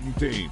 Madden team.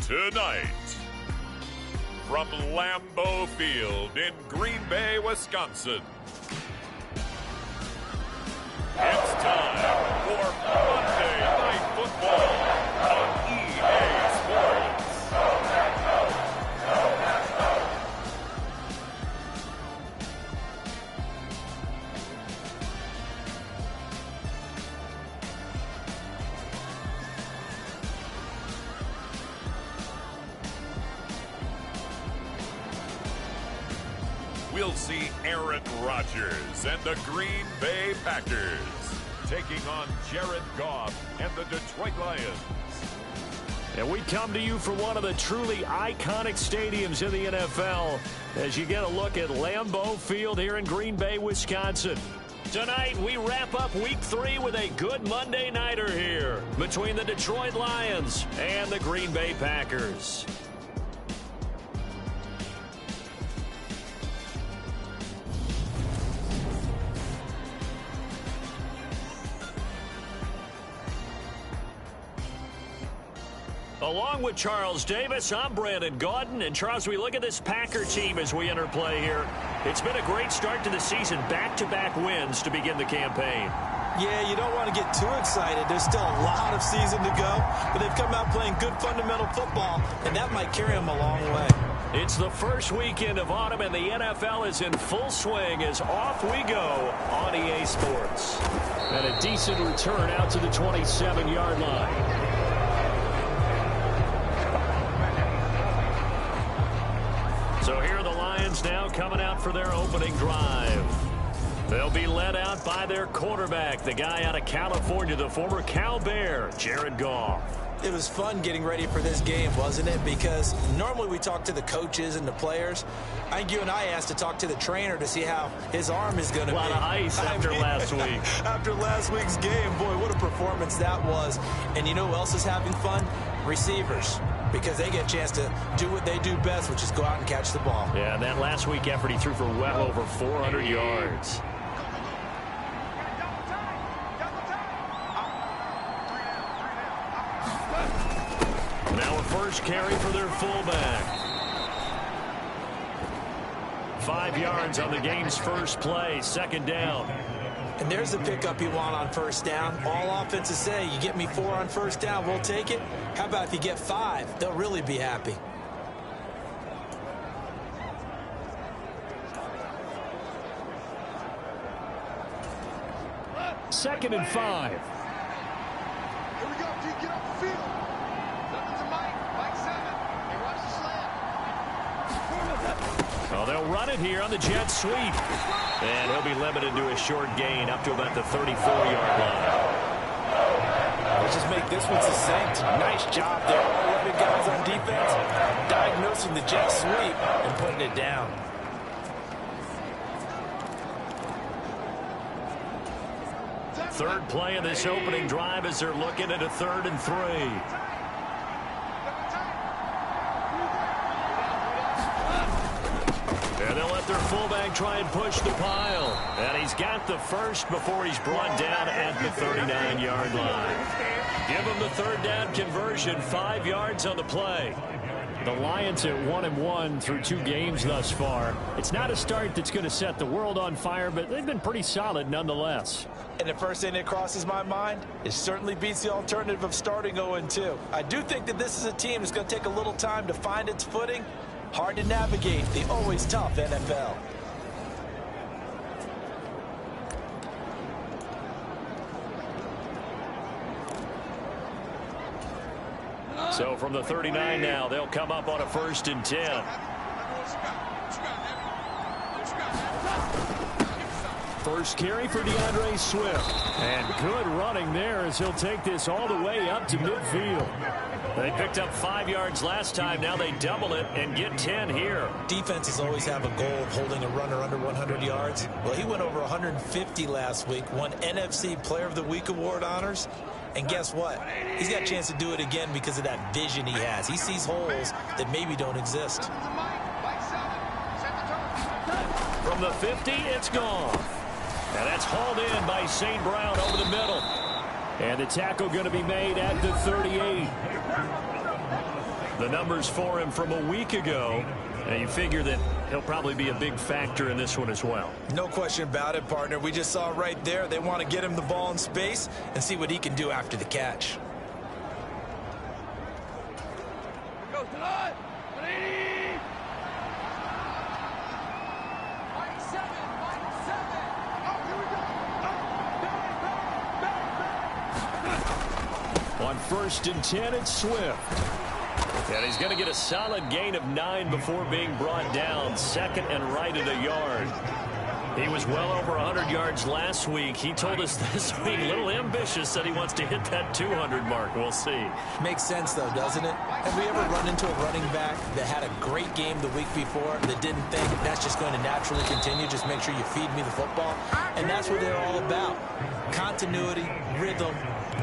Tonight, from Lambeau Field in Green Bay, Wisconsin. It's time for Monday Night Football on EA Sports. We'll see Aaron Rodgers and the Green Bay Packers taking on Jared Goff and the Detroit Lions. And we come to you from one of the truly iconic stadiums in the NFL as you get a look at Lambeau Field here in Green Bay, Wisconsin. Tonight, we wrap up Week 3 with a good Monday nighter here between the Detroit Lions and the Green Bay Packers. Along with Charles Davis, I'm Brandon Gaudin. And Charles, we look at this Packer team as we enter play here. It's been a great start to the season, back-to-back wins to begin the campaign. Yeah, you don't want to get too excited. There's still a lot of season to go, but they've come out playing good fundamental football, and that might carry them a long way. It's the first weekend of autumn, and the NFL is in full swing as off we go on EA Sports. And a decent return out to the 27-yard line. So here are the Lions now coming out for their opening drive. They'll be led out by their quarterback, the guy out of California, the former Cal Bear, Jared Goff. It was fun getting ready for this game, wasn't it? Because normally we talk to the coaches and the players. I think you and I asked to talk to the trainer to see how his arm is going to be. A lot of ice after last week. After last week's game, boy, what a performance that was. And you know who else is having fun? Receivers. Because they get a chance to do what they do best, which is go out and catch the ball. Yeah, and that last week effort, he threw for well over 400 yards. Now a first carry for their fullback. 5 yards on the game's first play, second down. And there's the pickup you want on first down. All offenses say, you get me 4 on first down, we'll take it. How about if you get 5? They'll really be happy. Second and 5. Here we go, D. Get off the field. Nothing to Mike 7. He runs the slant. Oh, they'll run it here on the jet sweep. And he'll be limited to a short gain up to about the 34-yard line. Let's just make this one succinct. Nice job there. All 11 guys on defense diagnosing the jet sweep and putting it down. Third play of this opening drive as they're looking at a 3rd and 3. And they'll let their fullback try and push the pile. And he's got the first before he's brought down at the 39-yard line. Give him the 3rd down conversion, 5 yards on the play. The Lions at 1-1 through 2 games thus far. It's not a start that's going to set the world on fire, but they've been pretty solid nonetheless. And the first thing that crosses my mind, it certainly beats the alternative of starting 0-2. I do think that this is a team that's going to take a little time to find its footing. Hard to navigate the always tough NFL. So from the 39 now, they'll come up on a 1st and 10. First carry for DeAndre Swift. And good running there as he'll take this all the way up to midfield. They picked up 5 yards last time. Now they double it and get 10 here. Defenses always have a goal of holding a runner under 100 yards. Well, he went over 150 last week, won NFC Player of the Week award honors. And guess what? He's got a chance to do it again because of that vision he has. He sees holes that maybe don't exist. From the 50, it's gone. And that's hauled in by St. Brown over the middle. And the tackle going to be made at the 38. The numbers for him from a week ago. And you figure that he'll probably be a big factor in this one as well. No question about it, partner. We just saw right there. They want to get him the ball in space and see what he can do after the catch. On 1st and 10, it's Swift. And he's going to get a solid gain of 9 before being brought down. Second and right at a yard. He was well over 100 yards last week. He told us this week, a little ambitious, that he wants to hit that 200 mark. We'll see. Makes sense, though, doesn't it? Have we ever run into a running back that had a great game the week before that didn't think that's just going to naturally continue? Just make sure you feed me the football. And that's what they're all about. Continuity, rhythm,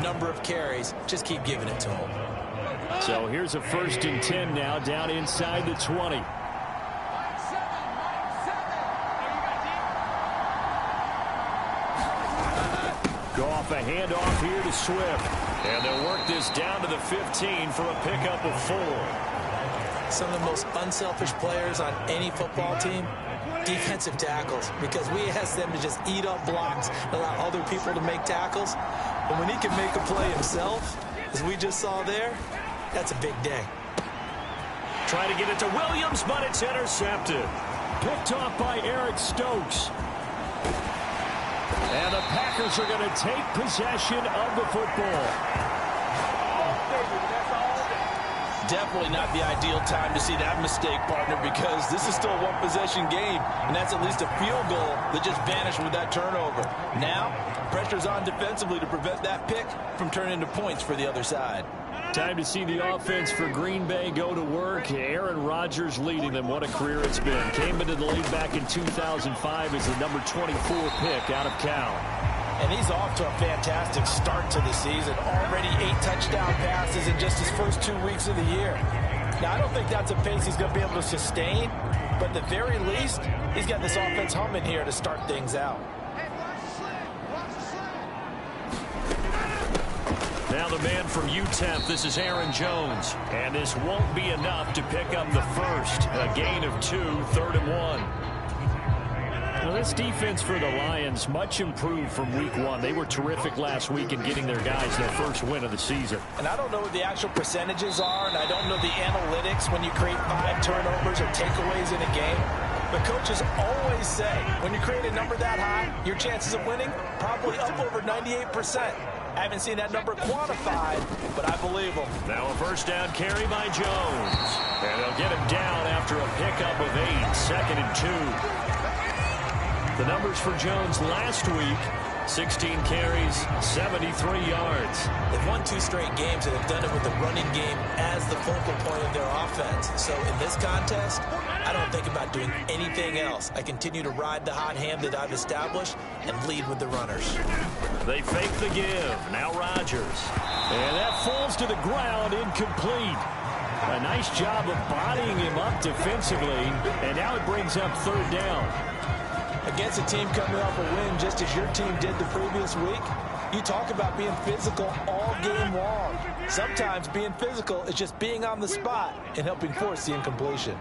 number of carries. Just keep giving it to him. So here's a 1st and 10 now, down inside the 20. Goff, a handoff here to Swift. And they'll work this down to the 15 for a pickup of 4. Some of the most unselfish players on any football team, defensive tackles, because we ask them to just eat up blocks, allow other people to make tackles. But when he can make a play himself, as we just saw there, that's a big day. Trying to get it to Williams, but it's intercepted. Picked off by Eric Stokes. And the Packers are going to take possession of the football. Definitely not the ideal time to see that mistake, partner, because this is still a one-possession game, and that's at least a field goal that just vanished with that turnover. Now, pressure's on defensively to prevent that pick from turning into points for the other side. Time to see the offense for Green Bay go to work. Aaron Rodgers leading them. What a career it's been. Came into the league back in 2005 as the number 24 pick out of Cal. And he's off to a fantastic start to the season. Already 8 touchdown passes in just his first 2 weeks of the year. Now, I don't think that's a pace he's going to be able to sustain, but at the very least, he's got this offense humming here to start things out. Now the man from UTEP, this is Aaron Jones. And this won't be enough to pick up the first. A gain of 2, 3rd and 1. Well, this defense for the Lions, much improved from week 1. They were terrific last week in getting their guys their first win of the season. And I don't know what the actual percentages are, and I don't know the analytics when you create 5 turnovers or takeaways in a game. But coaches always say, when you create a number that high, your chances of winning probably up over 98%. I haven't seen that number quantified, but I believe them. Now a first down carry by Jones. And they'll get him down after a pickup of 8, 2nd and 2. The numbers for Jones last week, 16 carries, 73 yards. They've won 2 straight games and have done it with the running game as the focal point of their offense. So in this contest, I don't think about doing anything else. I continue to ride the hot hand that I've established and lead with the runners. They fake the give. Now Rodgers. And that falls to the ground, incomplete. A nice job of bodying him up defensively. And now it brings up 3rd down. Against a team coming off a win just as your team did the previous week, you talk about being physical all game long. Sometimes being physical is just being on the spot and helping force the incompletion.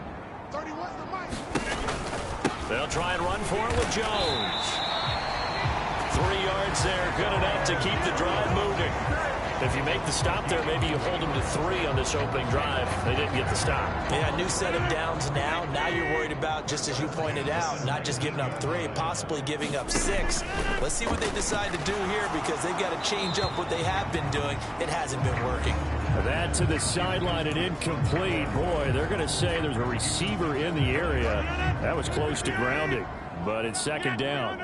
They'll try and run for it with Jones. 3 yards there, good enough to keep the drive moving. If you make the stop there, maybe you hold them to 3 on this opening drive. They didn't get the stop. Yeah, new set of downs now. Now you're worried about, just as you pointed out, not just giving up 3, possibly giving up 6. Let's see what they decide to do here, because they've got to change up what they have been doing. It hasn't been working. That to the sideline and incomplete. Boy, they're going to say there's a receiver in the area. That was close to grounding, but it's 2nd down.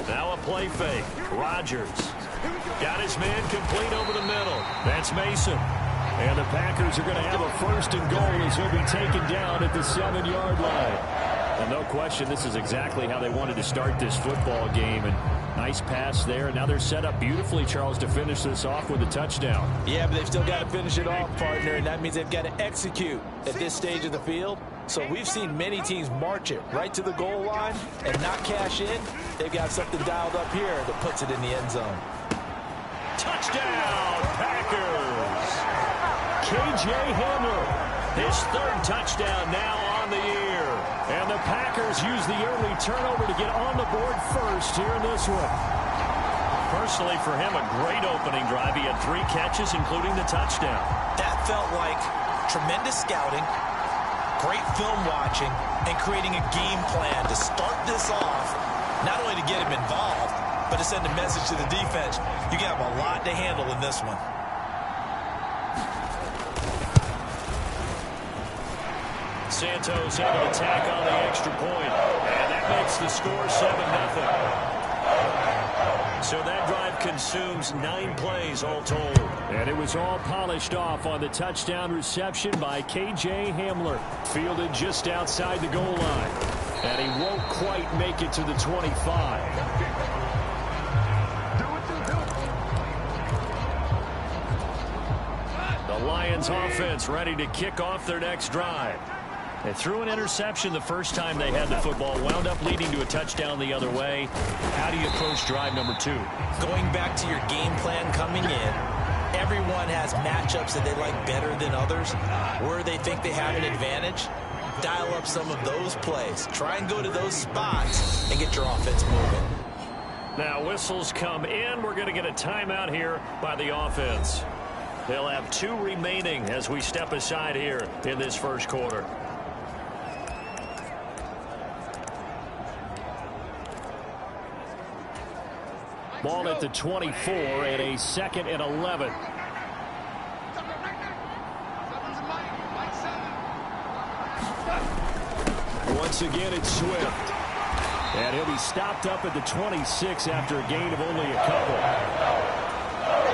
Now a play fake. Rodgers got his man complete over the middle. That's Mason. And the Packers are going to have a 1st and goal as he'll be taken down at the 7-yard line. And no question, this is exactly how they wanted to start this football game. And nice pass there. And now they're set up beautifully, Charles, to finish this off with a touchdown. Yeah, but they've still got to finish it off, partner. And that means they've got to execute at this stage of the field. So we've seen many teams march it right to the goal line and not cash in. They've got something dialed up here that puts it in the end zone. Touchdown, Packers. K.J. Hamler, his third touchdown now on the year. And the Packers use the early turnover to get on the board first here in this one. Personally, for him, a great opening drive. He had 3 catches, including the touchdown. That felt like tremendous scouting, great film watching, and creating a game plan to start this off, not only to get him involved, but to send a message to the defense. You have a lot to handle in this one. Santos able to tack on the extra point, and that makes the score 7-0. So that drive consumes 9 plays all told. And it was all polished off on the touchdown reception by K.J. Hamler, fielded just outside the goal line. And he won't quite make it to the 25. The Lions offense ready to kick off their next drive. They threw an interception the first time they had the football, wound up leading to a touchdown the other way. How do you approach drive number 2? Going back to your game plan coming in, everyone has matchups that they like better than others, where they think they have an advantage. Dial up some of those plays. Try and go to those spots and get your offense moving. Now whistles come in. We're going to get a timeout here by the offense. They'll have 2 remaining as we step aside here in this first quarter. Ball at the 24 and a 2nd and 11. Once again, it's Swift. And he'll be stopped up at the 26 after a gain of only a couple.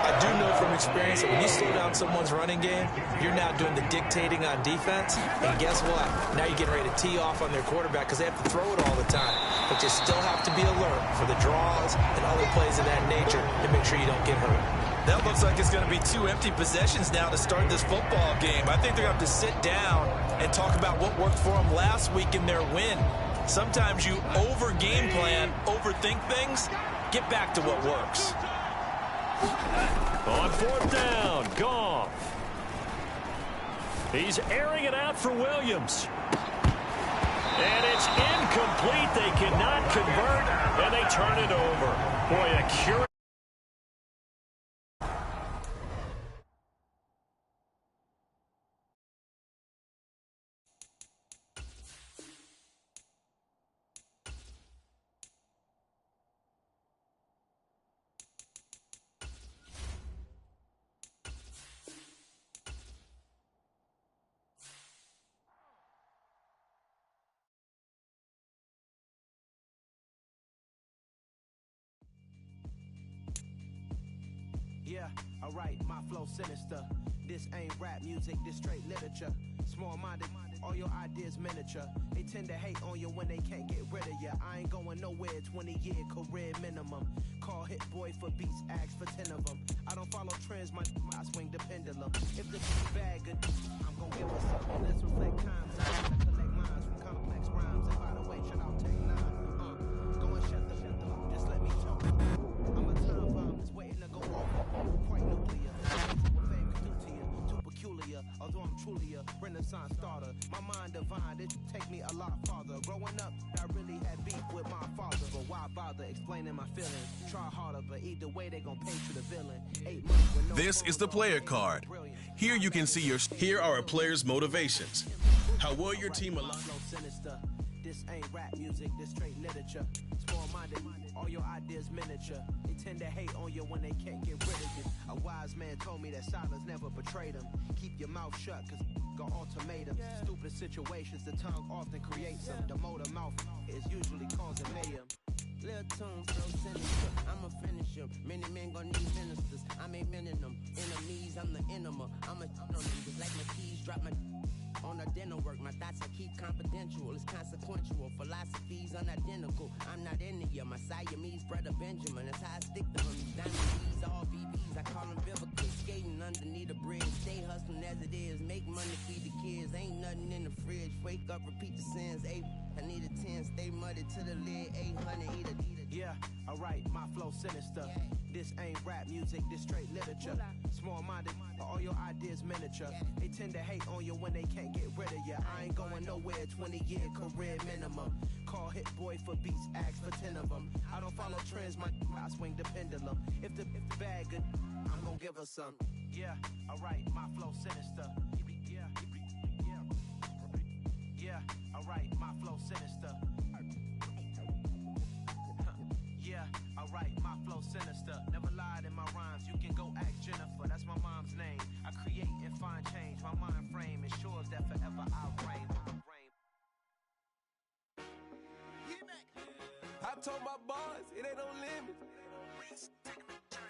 I do know from experience that when you slow down someone's running game, you're now doing the dictating on defense. And guess what? Now you're getting ready to tee off on their quarterback because they have to throw it all the time. But you still have to be alert for the draws and other plays of that nature to make sure you don't get hurt. That looks like it's going to be 2 empty possessions now to start this football game. I think they're going to have to sit down and talk about what worked for them last week in their win. Sometimes you over-game plan, overthink things. Get back to what works. On 4th down, Goff. He's airing it out for Williams. And it's incomplete. They cannot convert, and they turn it over. Boy, a curious. Yeah, alright, my flow sinister. This ain't rap music, this straight literature. Small-minded, all your ideas miniature. They tend to hate on you when they can't get rid of you. I ain't going nowhere, 20-year career minimum. Call hit boy for beats, ask for 10 of them. I don't follow trends, I swing the pendulum. If the bag good, I'm gonna give us something. Let's reflect times. I gotta collect minds from complex rhymes. And by the way, shout out Tech 9. Go and shut the just let me talk. I'm a time bomb that's waiting to go off. Quite nuclear. Too peculiar. Although I'm truly a Renaissance starter. My mind divine, it take me a lot farther. Growing up, I really had beef with my father. But why bother explaining my feelings? Try harder, but either way they gon' paint you the villain. 8 months with no This is the player card. Here you can see here are a player's motivations. How well your team aligns. This ain't rap music, this straight literature. Small-minded, all your ideas miniature. They tend to hate on you when they can't get rid of you. A wise man told me that silence never betrayed him. Keep your mouth shut, cause got ultimatums. Stupid situations, the tongue often creates them. The motor mouth is usually causing mayhem. Little tune, flow sinister, I'ma finish him. Many men gon' need ministers, I ain't mending them. Enemies, I'm the enema. I'm a on them, just like my keys, drop my on the dinner work. My thoughts I keep confidential, it's consequential. Philosophies unidentical, I'm not into you. My Siamese brother Benjamin, that's how I stick to him. These diamonds, all VPs, I call them biblicals. Skating underneath the bridge, stay hustling as it is. Make money, feed the kids. years, ain't nothing in the fridge. Wake up, repeat the sins. I need a 10, stay muddy to the lid. 800, eat a. Yeah, alright, my flow sinister. This ain't rap music, this straight literature. Small-minded, all your ideas miniature. They tend to hate on you when they can't get rid of you. I ain't going nowhere, 20-year career minimum. Call Hit Boy for beats, ask for 10 of them. I don't follow trends, I swing the pendulum. If the bag good, I'm gonna give her some. Yeah, alright, my flow sinister. Yeah, alright, my flow sinister. Yeah, alright, my flow sinister. Never lied in my rhymes, you can go ask Jennifer. That's my mom's name. I create and find change. My mind frame ensures that forever I'll reign. I told my boys, it ain't no limits.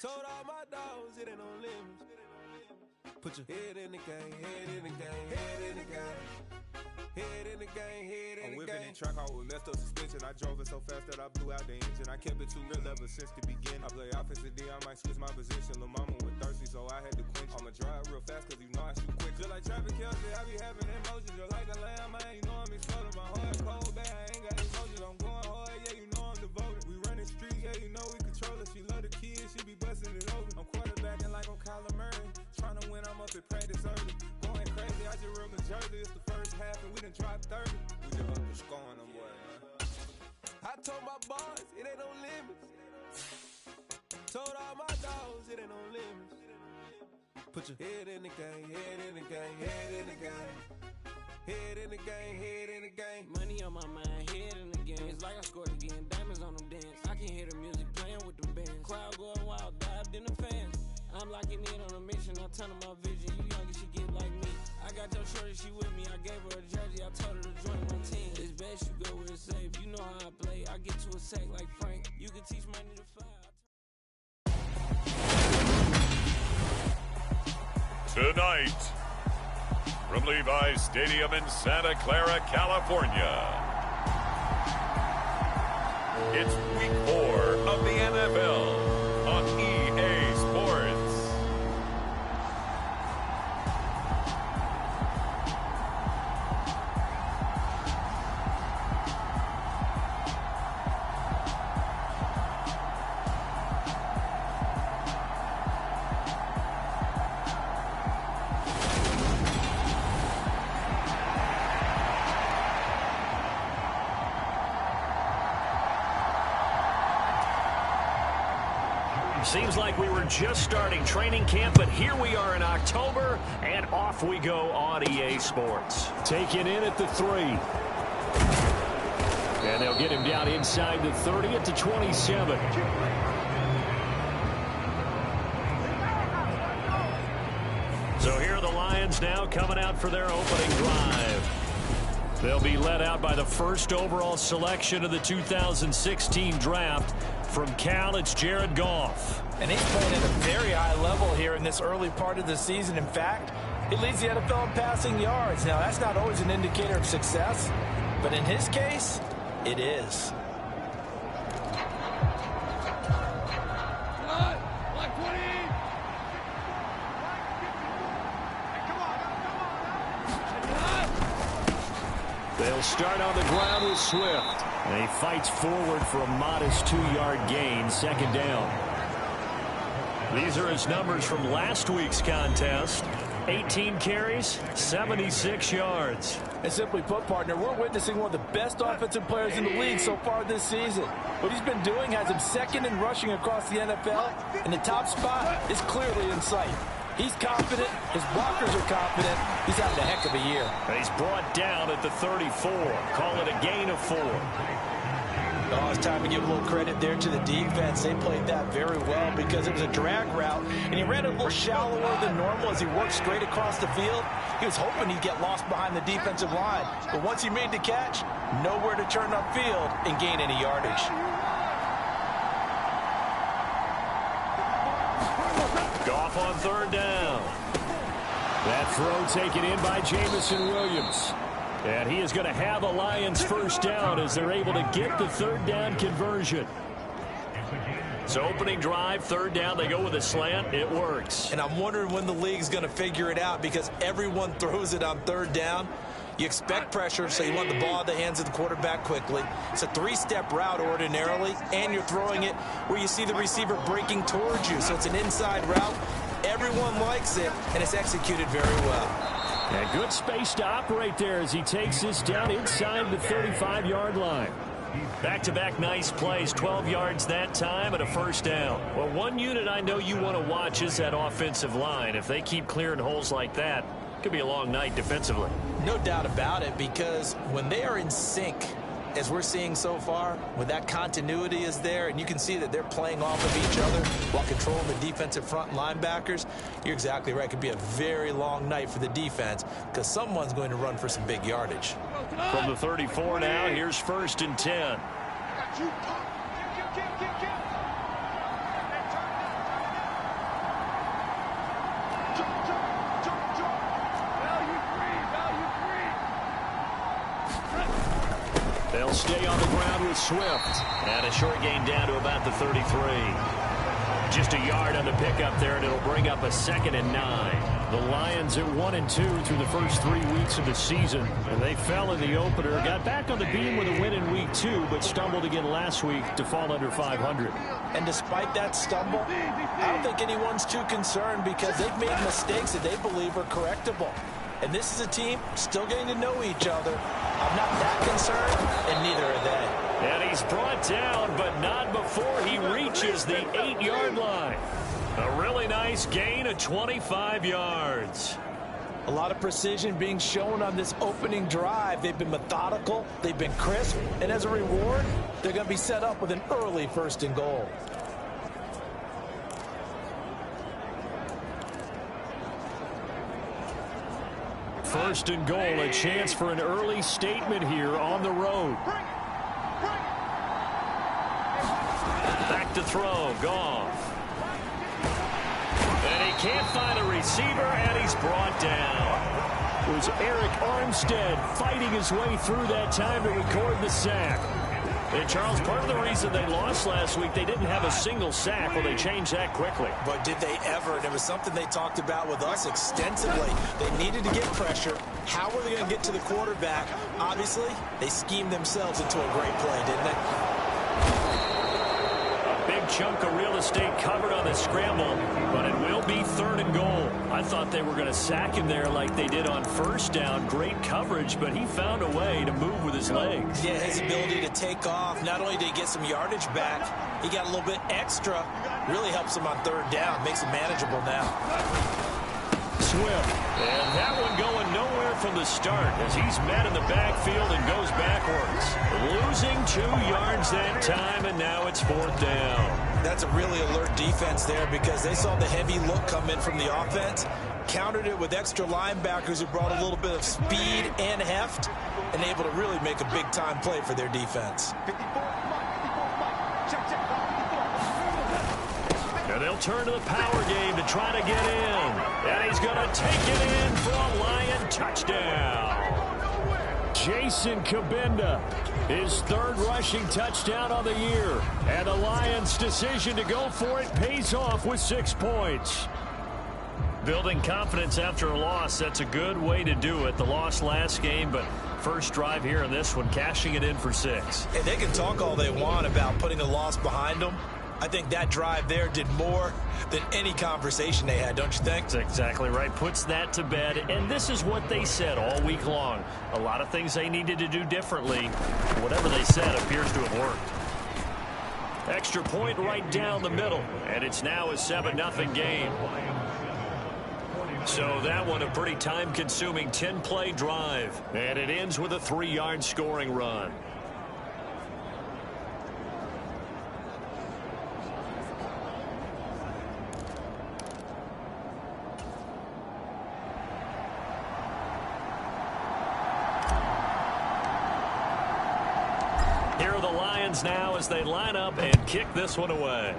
Told all my dogs, it ain't no limits. Put your head in the game, head in the game, head in the game. Head in the game, head in the game. I'm whipping and track out with messed up suspension. I drove it so fast that I blew out the engine. I kept it too real ever since the beginning. I play offensive D, I might switch my position. Lil' mama was thirsty, so I had to quench. I'ma drive real fast, cause you know I shoot quick. Just like traffic Kelsey, I be having emotions. Just like a lamb, man, you know I'm exploding. My heart cold, bad, I ain't got emotions. I'm going hard, yeah, you know I'm devoted. We running streets, yeah, you know we control it. She love the kids, she be busting it open. I'm quarterbacking like I'm Kyler Murray. Trying to win, I'm up at practice early. Going crazy, I just real the jersey. It's the first half and we done dropped 30. We just up the scoring them, boy, man. I told my boys, it ain't no limits. Told all my dogs, it ain't no limits. Put your head in the game, head in the game, head in the game. Head in the game, head in the game. Money on my mind, head in the game. It's like I scored again, diamonds on them dance. I can hear the music playing with the bands. Crowd going wild, dived in the fans. I'm locking in on a mission, I tunnel my vision. You young, she get like me. I got your shorty, she with me. I gave her a jersey, I told her to join my team. It's best you go where it's safe. You know how I play. I get to a sack like Frank. You can teach money to fly. Tonight, from Levi's Stadium in Santa Clara, California, it's Week 4 of the NFL on EA Sports. Seems like we were just starting training camp, but here we are in October, and off we go on EA Sports. Taken in at the 3. And they'll get him down inside the 30 at the 27. So here are the Lions now coming out for their opening drive. They'll be led out by the first overall selection of the 2016 draft. From Cal, it's Jared Goff. And he's playing at a very high level here in this early part of the season. In fact, he leads the NFL in passing yards. Now, that's not always an indicator of success, but in his case, it is. They'll start on the ground with Swift. And he fights forward for a modest 2-yard gain, second down. These are his numbers from last week's contest. 18 carries, 76 yards. And simply put, partner, we're witnessing one of the best offensive players in the league so far this season. What he's been doing has him second in rushing across the NFL, and the top spot is clearly in sight. He's confident. His blockers are confident. He's having a heck of a year. He's brought down at the 34. Call it a gain of 4. Oh, it's time to give a little credit there to the defense. They played that very well because it was a drag route, and he ran it a little shallower than normal as he worked straight across the field. He was hoping he'd get lost behind the defensive line, but once he made the catch, nowhere to turn upfield and gain any yardage. Goff on third down. That throw taken in by Jamison Williams. And he is going to have a Lions first down as they're able to get the third down conversion. So opening drive, third down, they go with a slant. It works. And I'm wondering when the league's going to figure it out because everyone throws it on third down. You expect pressure, so you want the ball in the hands of the quarterback quickly. It's a three-step route ordinarily, and you're throwing it where you see the receiver breaking towards you. So it's an inside route. Everyone likes it, and it's executed very well. And good space to operate there as he takes this down inside the 35-yard line. Back-to-back nice plays, 12 yards that time and a first down. Well, one unit I know you want to watch is that offensive line. If they keep clearing holes like that, it could be a long night defensively. No doubt about it, because when they are in sync, as we're seeing so far, when that continuity is there and you can see that they're playing off of each other while controlling the defensive front linebackers, you're exactly right. It could be a very long night for the defense because someone's going to run for some big yardage. From the 34 now, here's 1st and 10. They'll stay on the ground with Swift. And a short gain down to about the 33. Just a yard on the pickup there, and it'll bring up a 2nd and 9. The Lions at 1-2 through the first 3 weeks of the season. And they fell in the opener, got back on the beam with a win in week 2, but stumbled again last week to fall under 500. And despite that stumble, I don't think anyone's too concerned because they've made mistakes that they believe are correctable. And this is a team still getting to know each other. I'm not that concerned, and neither are they. And he's brought down, but not before he reaches the 8-yard line. A really nice gain of 25 yards. A lot of precision being shown on this opening drive. They've been methodical, they've been crisp, and as a reward, they're going to be set up with an early 1st and goal. First and goal, a chance for an early statement here on the road. Back to throw, Goff. And he can't find a receiver, and he's brought down. It was Eric Armstead fighting his way through that time to record the sack. And Charles, part of the reason they lost last week, they didn't have a single sack. Well, they changed that quickly. But did they ever? And it was something they talked about with us extensively. They needed to get pressure. How were they going to get to the quarterback? Obviously, they schemed themselves into a great play, didn't they? A big chunk of real estate covered on the scramble, but it will be 3rd and goal. I thought they were going to sack him there like they did on 1st down. Great coverage, but he found a way to move with his legs. Yeah, his ability to take off. Not only did he get some yardage back, he got a little bit extra. Really helps him on 3rd down. Makes it manageable now. Swift. And that one going nowhere from the start as he's met in the backfield and goes backwards. Losing 2 yards that time, and now it's 4th down. That's a really alert defense there because they saw the heavy look come in from the offense, countered it with extra linebackers who brought a little bit of speed and heft, and able to really make a big-time play for their defense. And they'll turn to the power game to try to get in. And he's going to take it in for a Lion touchdown. Jason Kabinda, his 3rd rushing touchdown of the year. And the Lions' decision to go for it pays off with 6 points. Building confidence after a loss, that's a good way to do it. The loss last game, but first drive here in this one, cashing it in for 6. And they can talk all they want about putting a loss behind them. I think that drive there did more than any conversation they had, don't you think? That's exactly right. Puts that to bed. And this is what they said all week long. A lot of things they needed to do differently. Whatever they said appears to have worked. Extra point right down the middle. And it's now a 7-0 game. So that one a pretty time-consuming 10-play drive. And it ends with a 3-yard scoring run. Here are the Lions now as they line up and kick this one away.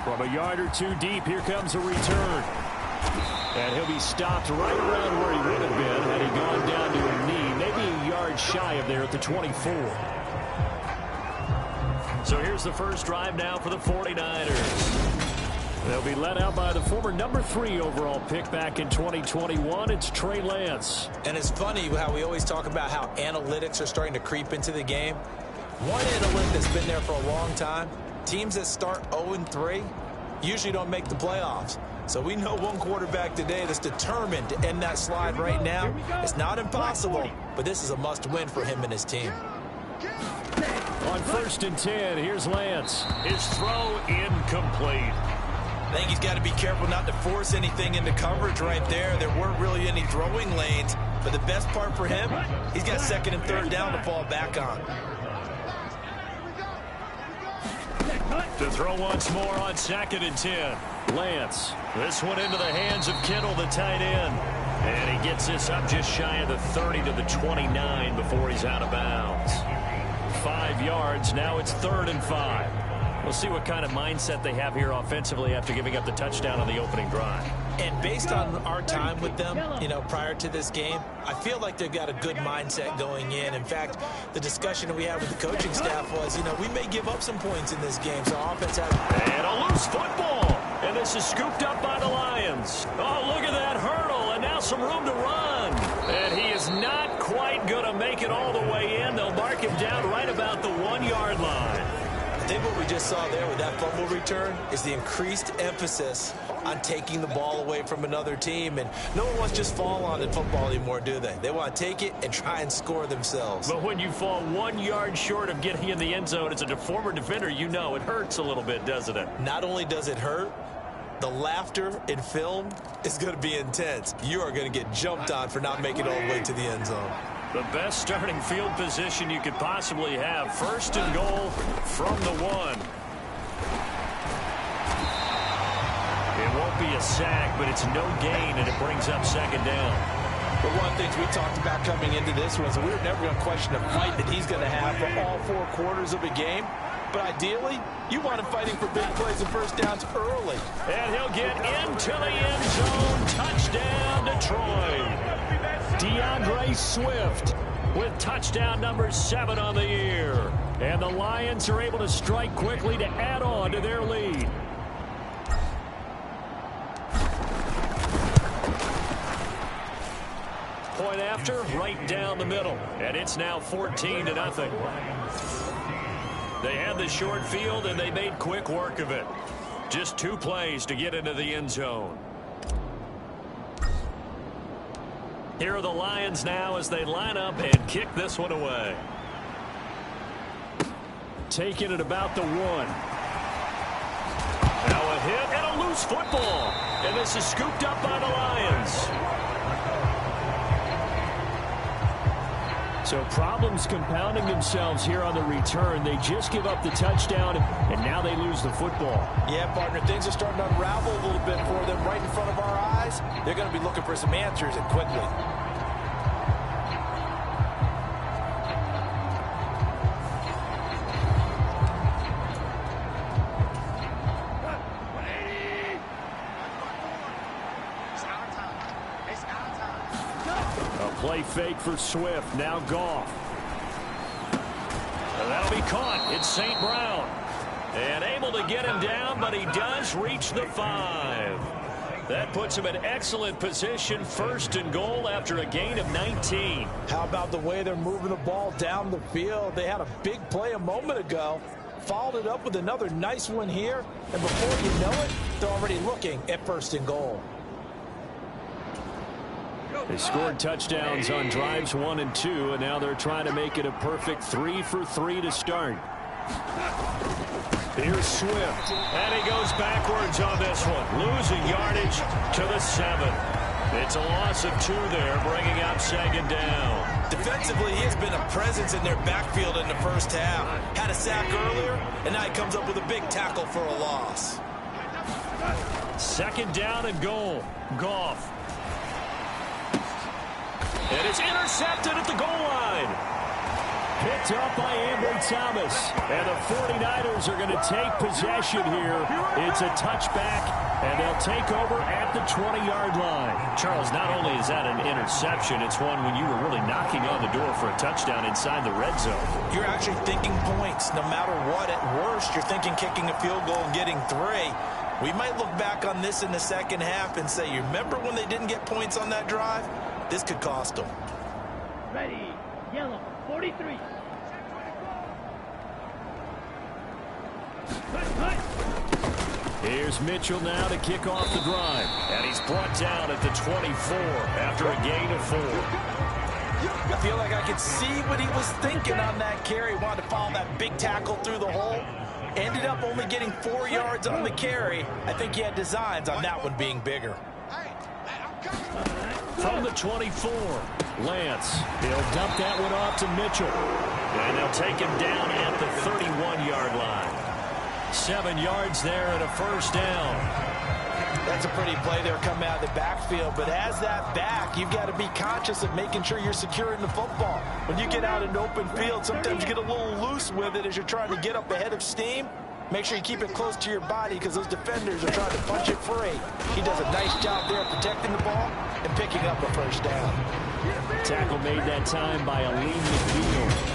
From a yard or 2 deep, here comes a return. And he'll be stopped right around where he would have been had he gone down to a knee, maybe a yard shy of there at the 24. So here's the first drive now for the 49ers. They'll be led out by the former number 3 overall pick back in 2021. It's Trey Lance. And it's funny how we always talk about how analytics are starting to creep into the game. One analytic that's been there for a long time, teams that start 0-3 usually don't make the playoffs. So we know one quarterback today that's determined to end that slide right now. It's not impossible, but this is a must-win for him and his team. On 1st and 10, here's Lance. His throw incomplete. I think he's got to be careful not to force anything into coverage right there. There weren't really any throwing lanes, but the best part for him, he's got 2nd and 3rd down to fall back on. To throw once more on 2nd and 10. Lance. This one into the hands of Kittle, the tight end. And he gets this up just shy of the 30 to the 29 before he's out of bounds. 5 yards. Now it's 3rd and 5. We'll see what kind of mindset they have here offensively after giving up the touchdown on the opening drive. And based on our time with them, prior to this game, I feel like they've got a good mindset going in. In fact, the discussion that we had with the coaching staff was, we may give up some points in this game, so offense has... And a loose football. And this is scooped up by the Lions. Oh, look at that hurdle, and now some room to run. And he is not quite going to make it all the way in. They'll mark him down right about the 1-yard line. I think what we just saw there with that fumble return is the increased emphasis on taking the ball away from another team. And no one wants to just fall on in football anymore, do they? They want to take it and try and score themselves. But when you fall 1 yard short of getting in the end zone as a former defender, it hurts a little bit, doesn't it? Not only does it hurt, the laughter in film is going to be intense. You are going to get jumped on for not making it all the way to the end zone. The best starting field position you could possibly have. 1st and goal from the 1. It won't be a sack, but it's no gain, and it brings up 2nd down. But one of the things we talked about coming into this was we were never going to question the fight that he's going to have for all 4 quarters of a game. But ideally, you want him fighting for big plays and first downs early. And he'll get into the end zone. Touchdown, Detroit. DeAndre Swift with touchdown number 7 on the year. And the Lions are able to strike quickly to add on to their lead. Point after, right down the middle. And it's now 14-0. They had the short field, and they made quick work of it. Just 2 plays to get into the end zone. Here are the Lions now as they line up and kick this one away. Taking it about the 1. Now a hit and a loose football. And this is scooped up by the Lions. So problems compounding themselves here on the return. They just give up the touchdown, and now they lose the football. Yeah, partner, things are starting to unravel a little bit for them right in front of our eyes. They're going to be looking for some answers, and quickly. Play fake for Swift. Now Goff. And that'll be caught. It's St. Brown. And able to get him down, but he does reach the 5. That puts him in excellent position. 1st and goal after a gain of 19. How about the way they're moving the ball down the field? They had a big play a moment ago. Followed it up with another nice one here. And before you know it, they're already looking at 1st and goal. They scored touchdowns on drives 1 and 2, and now they're trying to make it a perfect 3 for 3 to start. Here's Swift, and he goes backwards on this one, losing yardage to the 7. It's a loss of 2 there, bringing up 2nd down. Defensively, he has been a presence in their backfield in the first half. Had a sack earlier, and now he comes up with a big tackle for a loss. 2nd down and goal. Goff. And it's intercepted at the goal line. Picked up by Ambry Thomas. And the 49ers are going to take possession here. It's a touchback, and they'll take over at the 20-yard line. Charles, not only is that an interception, it's one when you were really knocking on the door for a touchdown inside the red zone. You're actually thinking points. No matter what, at worst, you're thinking kicking a field goal and getting 3. We might look back on this in the second half and say, you remember when they didn't get points on that drive? This could cost them. Ready, yellow, 43. Here's Mitchell now to kick off the drive. And he's brought down at the 24 after a gain of 4. I feel like I could see what he was thinking on that carry. Wanted to follow that big tackle through the hole. Ended up only getting 4 yards on the carry. I think he had designs on that one being bigger. From the 24, Lance. He'll dump that one off to Mitchell. And they'll take him down at the 31-yard line. 7 yards there and a first down. That's a pretty play there coming out of the backfield. But as that back, you've got to be conscious of making sure you're securing the football. When you get out in open field, sometimes you get a little loose with it as you're trying to get up ahead of steam. Make sure you keep it close to your body because those defenders are trying to punch it free. He does a nice job there protecting the ball and picking up a first down. Tackle made that time by Aleem McNeil.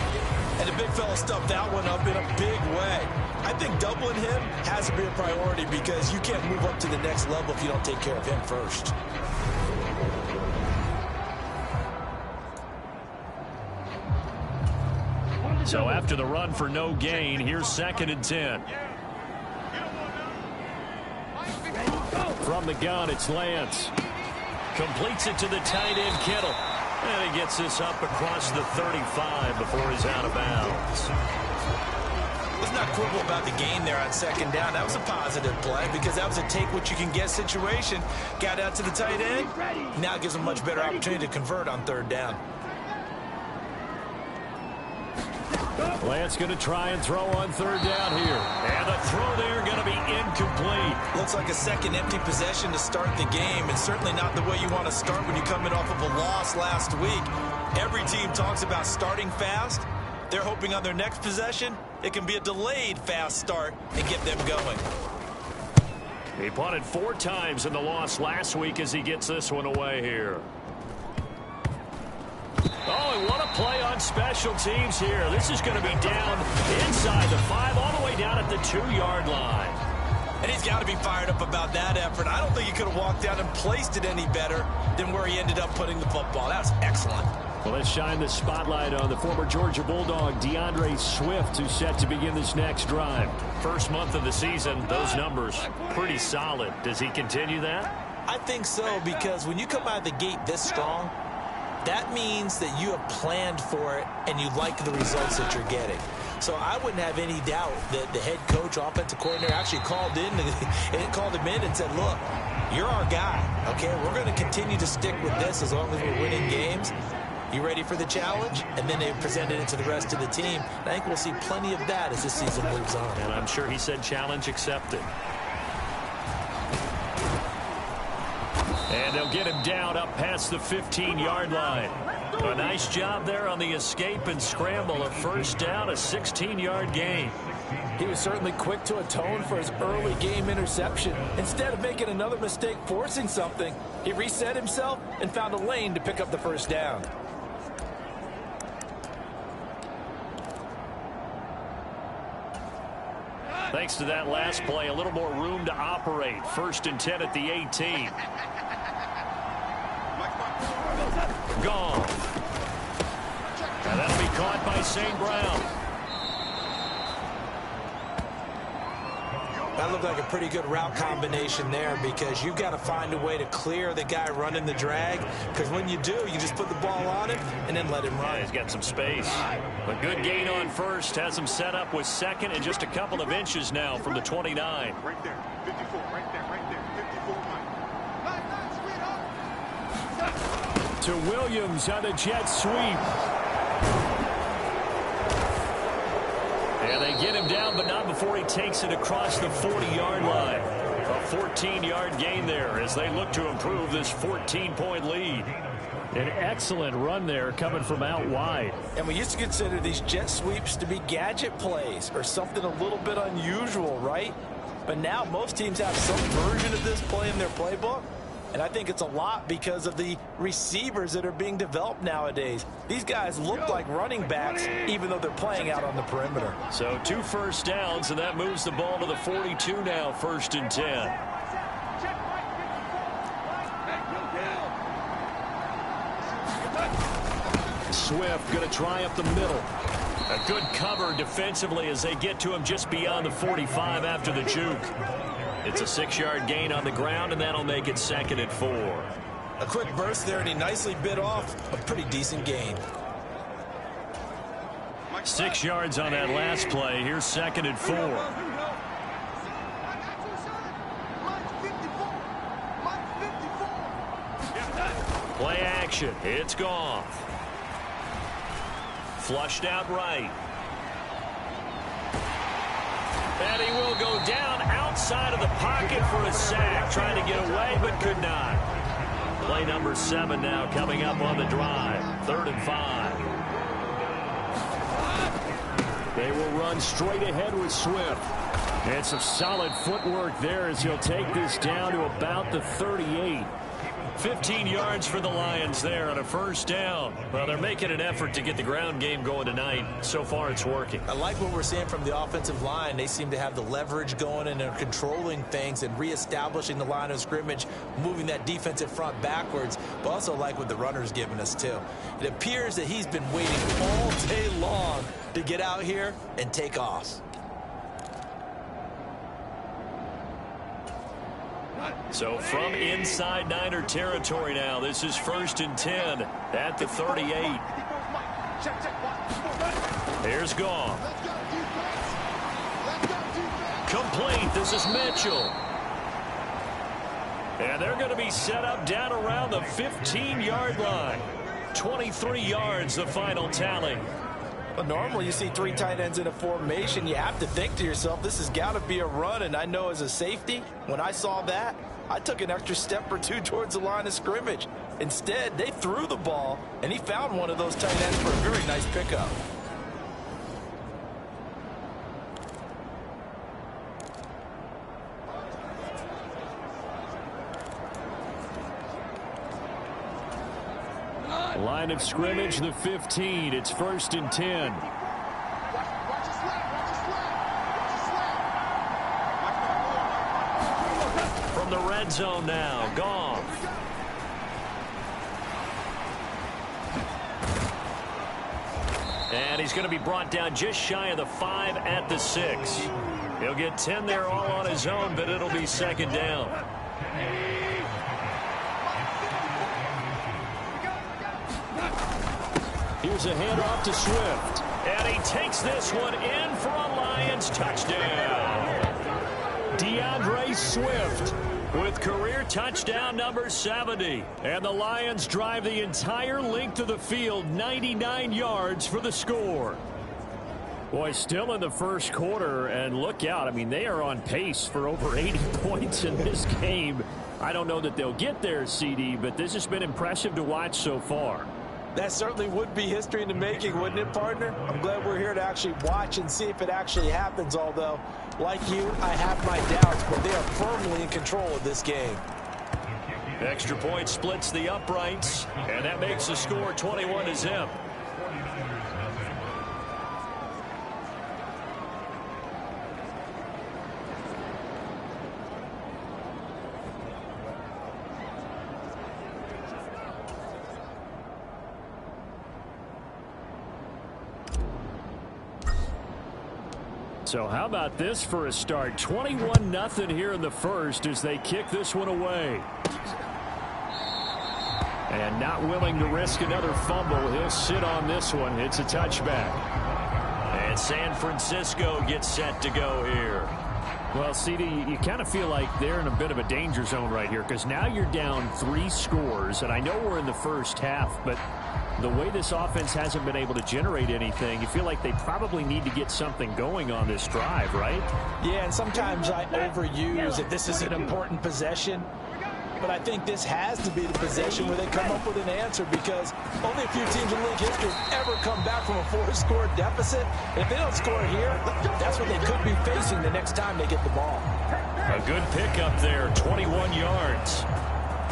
And the big fella stuffed that one up in a big way. I think doubling him has to be a priority because you can't move up to the next level if you don't take care of him first. So after the run for no gain, here's 2nd and 10. From the gun, it's Lance. Completes it to the tight end, Kittle. And he gets this up across the 35 before he's out of bounds. Let's not quibble about the gain there on 2nd down. That was a positive play because that was a take-what-you-can-get situation. Got out to the tight end. Now it gives him a much better opportunity to convert on 3rd down. Lance going to try and throw on 3rd down here. And the throw there going to be incomplete. Looks like a second empty possession to start the game, and certainly not the way you want to start when you're coming off of a loss last week. Every team talks about starting fast. They're hoping on their next possession, it can be a delayed fast start and get them going. He punted 4 times in the loss last week as he gets this one away here. Oh, and what a play on special teams here. This is going to be down inside the 5, all the way down at the 2-yard line. And he's got to be fired up about that effort. I don't think he could have walked down and placed it any better than where he ended up putting the football. That was excellent. Well, let's shine the spotlight on the former Georgia Bulldog, DeAndre Swift, who's set to begin this next drive. First month of the season, those numbers pretty solid. Does he continue that? I think so, because when you come out of the gate this strong, that means that you have planned for it and you like the results that you're getting. So I wouldn't have any doubt that the head coach, offensive coordinator, actually called him in and said, look, you're our guy, okay? We're going to continue to stick with this as long as we're winning games. You ready for the challenge? And then they presented it to the rest of the team. And I think we'll see plenty of that as this season moves on. And I'm sure he said challenge accepted. And they'll get him down up past the 15-yard line. A nice job there on the escape and scramble. A first down, a 16-yard gain. He was certainly quick to atone for his early game interception. Instead of making another mistake forcing something, he reset himself and found a lane to pick up the first down. Thanks to that last play, a little more room to operate. 1st and 10 at the 18. Gone. And that'll be caught by St. Brown. That looked like a pretty good route combination there because you've got to find a way to clear the guy running the drag, because when you do, you just put the ball on him and then let him run. Yeah, he's got some space. A good gain on 1st. Has him set up with 2nd and just a couple of inches now from the 29. Right there. 54. Right there. 54. To Williams on a jet sweep. And they get him down, but not before he takes it across the 40-yard line. A 14-yard gain there as they look to improve this 14-point lead. An excellent run there coming from out wide. And we used to consider these jet sweeps to be gadget plays or something a little bit unusual, right? But now most teams have some version of this play in their playbook. And I think it's a lot because of the receivers that are being developed nowadays. These guys look like running backs, even though they're playing out on the perimeter. So 2 first downs, and that moves the ball to the 42 now, 1st and 10. Swift going to try up the middle. A good cover defensively as they get to him just beyond the 45 after the juke. It's a 6-yard gain on the ground, and that'll make it 2nd and 4. A quick burst there, and he nicely bit off a pretty decent gain. 6 yards on that last play. Here's 2nd and 4. Play action. It's Goff. Flushed out right. And he will go down outside of the pocket for a sack. Trying to get away, but could not. Play number 7 now coming up on the drive. 3rd and 5. They will run straight ahead with Swift. And some solid footwork there as he'll take this down to about the 38. 15 yards for the Lions there on a 1st down. Well, they're making an effort to get the ground game going tonight. So far, it's working. I like what we're seeing from the offensive line. They seem to have the leverage going, and they're controlling things and reestablishing the line of scrimmage, moving that defensive front backwards, but also like what the runner's giving us, too. It appears that he's been waiting all day long to get out here and take off. So from inside Niner territory now, this is 1st and 10 at the 38. Here's Goff. Complete. This is Mitchell. And they're going to be set up down around the 15-yard line. 23 yards, the final tally. But normally you see 3 tight ends in a formation. You have to think to yourself, this has got to be a run. And I know as a safety, when I saw that, I took an extra step or 2 towards the line of scrimmage. Instead, they threw the ball, and he found one of those tight ends for a very nice pickup. Line of scrimmage, the 15. It's 1st and 10. From the red zone now, Goff. And he's going to be brought down just shy of the 5 at the 6. He'll get 10 there all on his own, but it'll be 2nd down. Here's a handoff to Swift. And he takes this one in for a Lions touchdown. DeAndre Swift with career touchdown number 70. And the Lions drive the entire length of the field, 99 yards for the score. Boy, still in the 1st quarter, and look out. I mean, they are on pace for over 80 points in this game. I don't know that they'll get there, CD, but this has been impressive to watch so far. That certainly would be history in the making, wouldn't it, partner? I'm glad we're here to actually watch and see if it actually happens, although, like you, I have my doubts, but they are firmly in control of this game. Extra point splits the uprights, and that makes the score 21-0. So how about this for a start? 21-0 here in the 1st as they kick this one away. And not willing to risk another fumble. He'll sit on this one. It's a touchback. And San Francisco gets set to go here. Well, CD, you kind of feel like they're in a bit of a danger zone right here because now you're down 3 scores. And I know we're in the 1st half, but the way this offense hasn't been able to generate anything, you feel like they probably need to get something going on this drive, right? Yeah, and sometimes I overuse that this is an important possession. But I think this has to be the possession where they come up with an answer because only a few teams in league history have ever come back from a 4-score deficit. If they don't score here, that's what they could be facing the next time they get the ball. A good pickup there, 21 yards.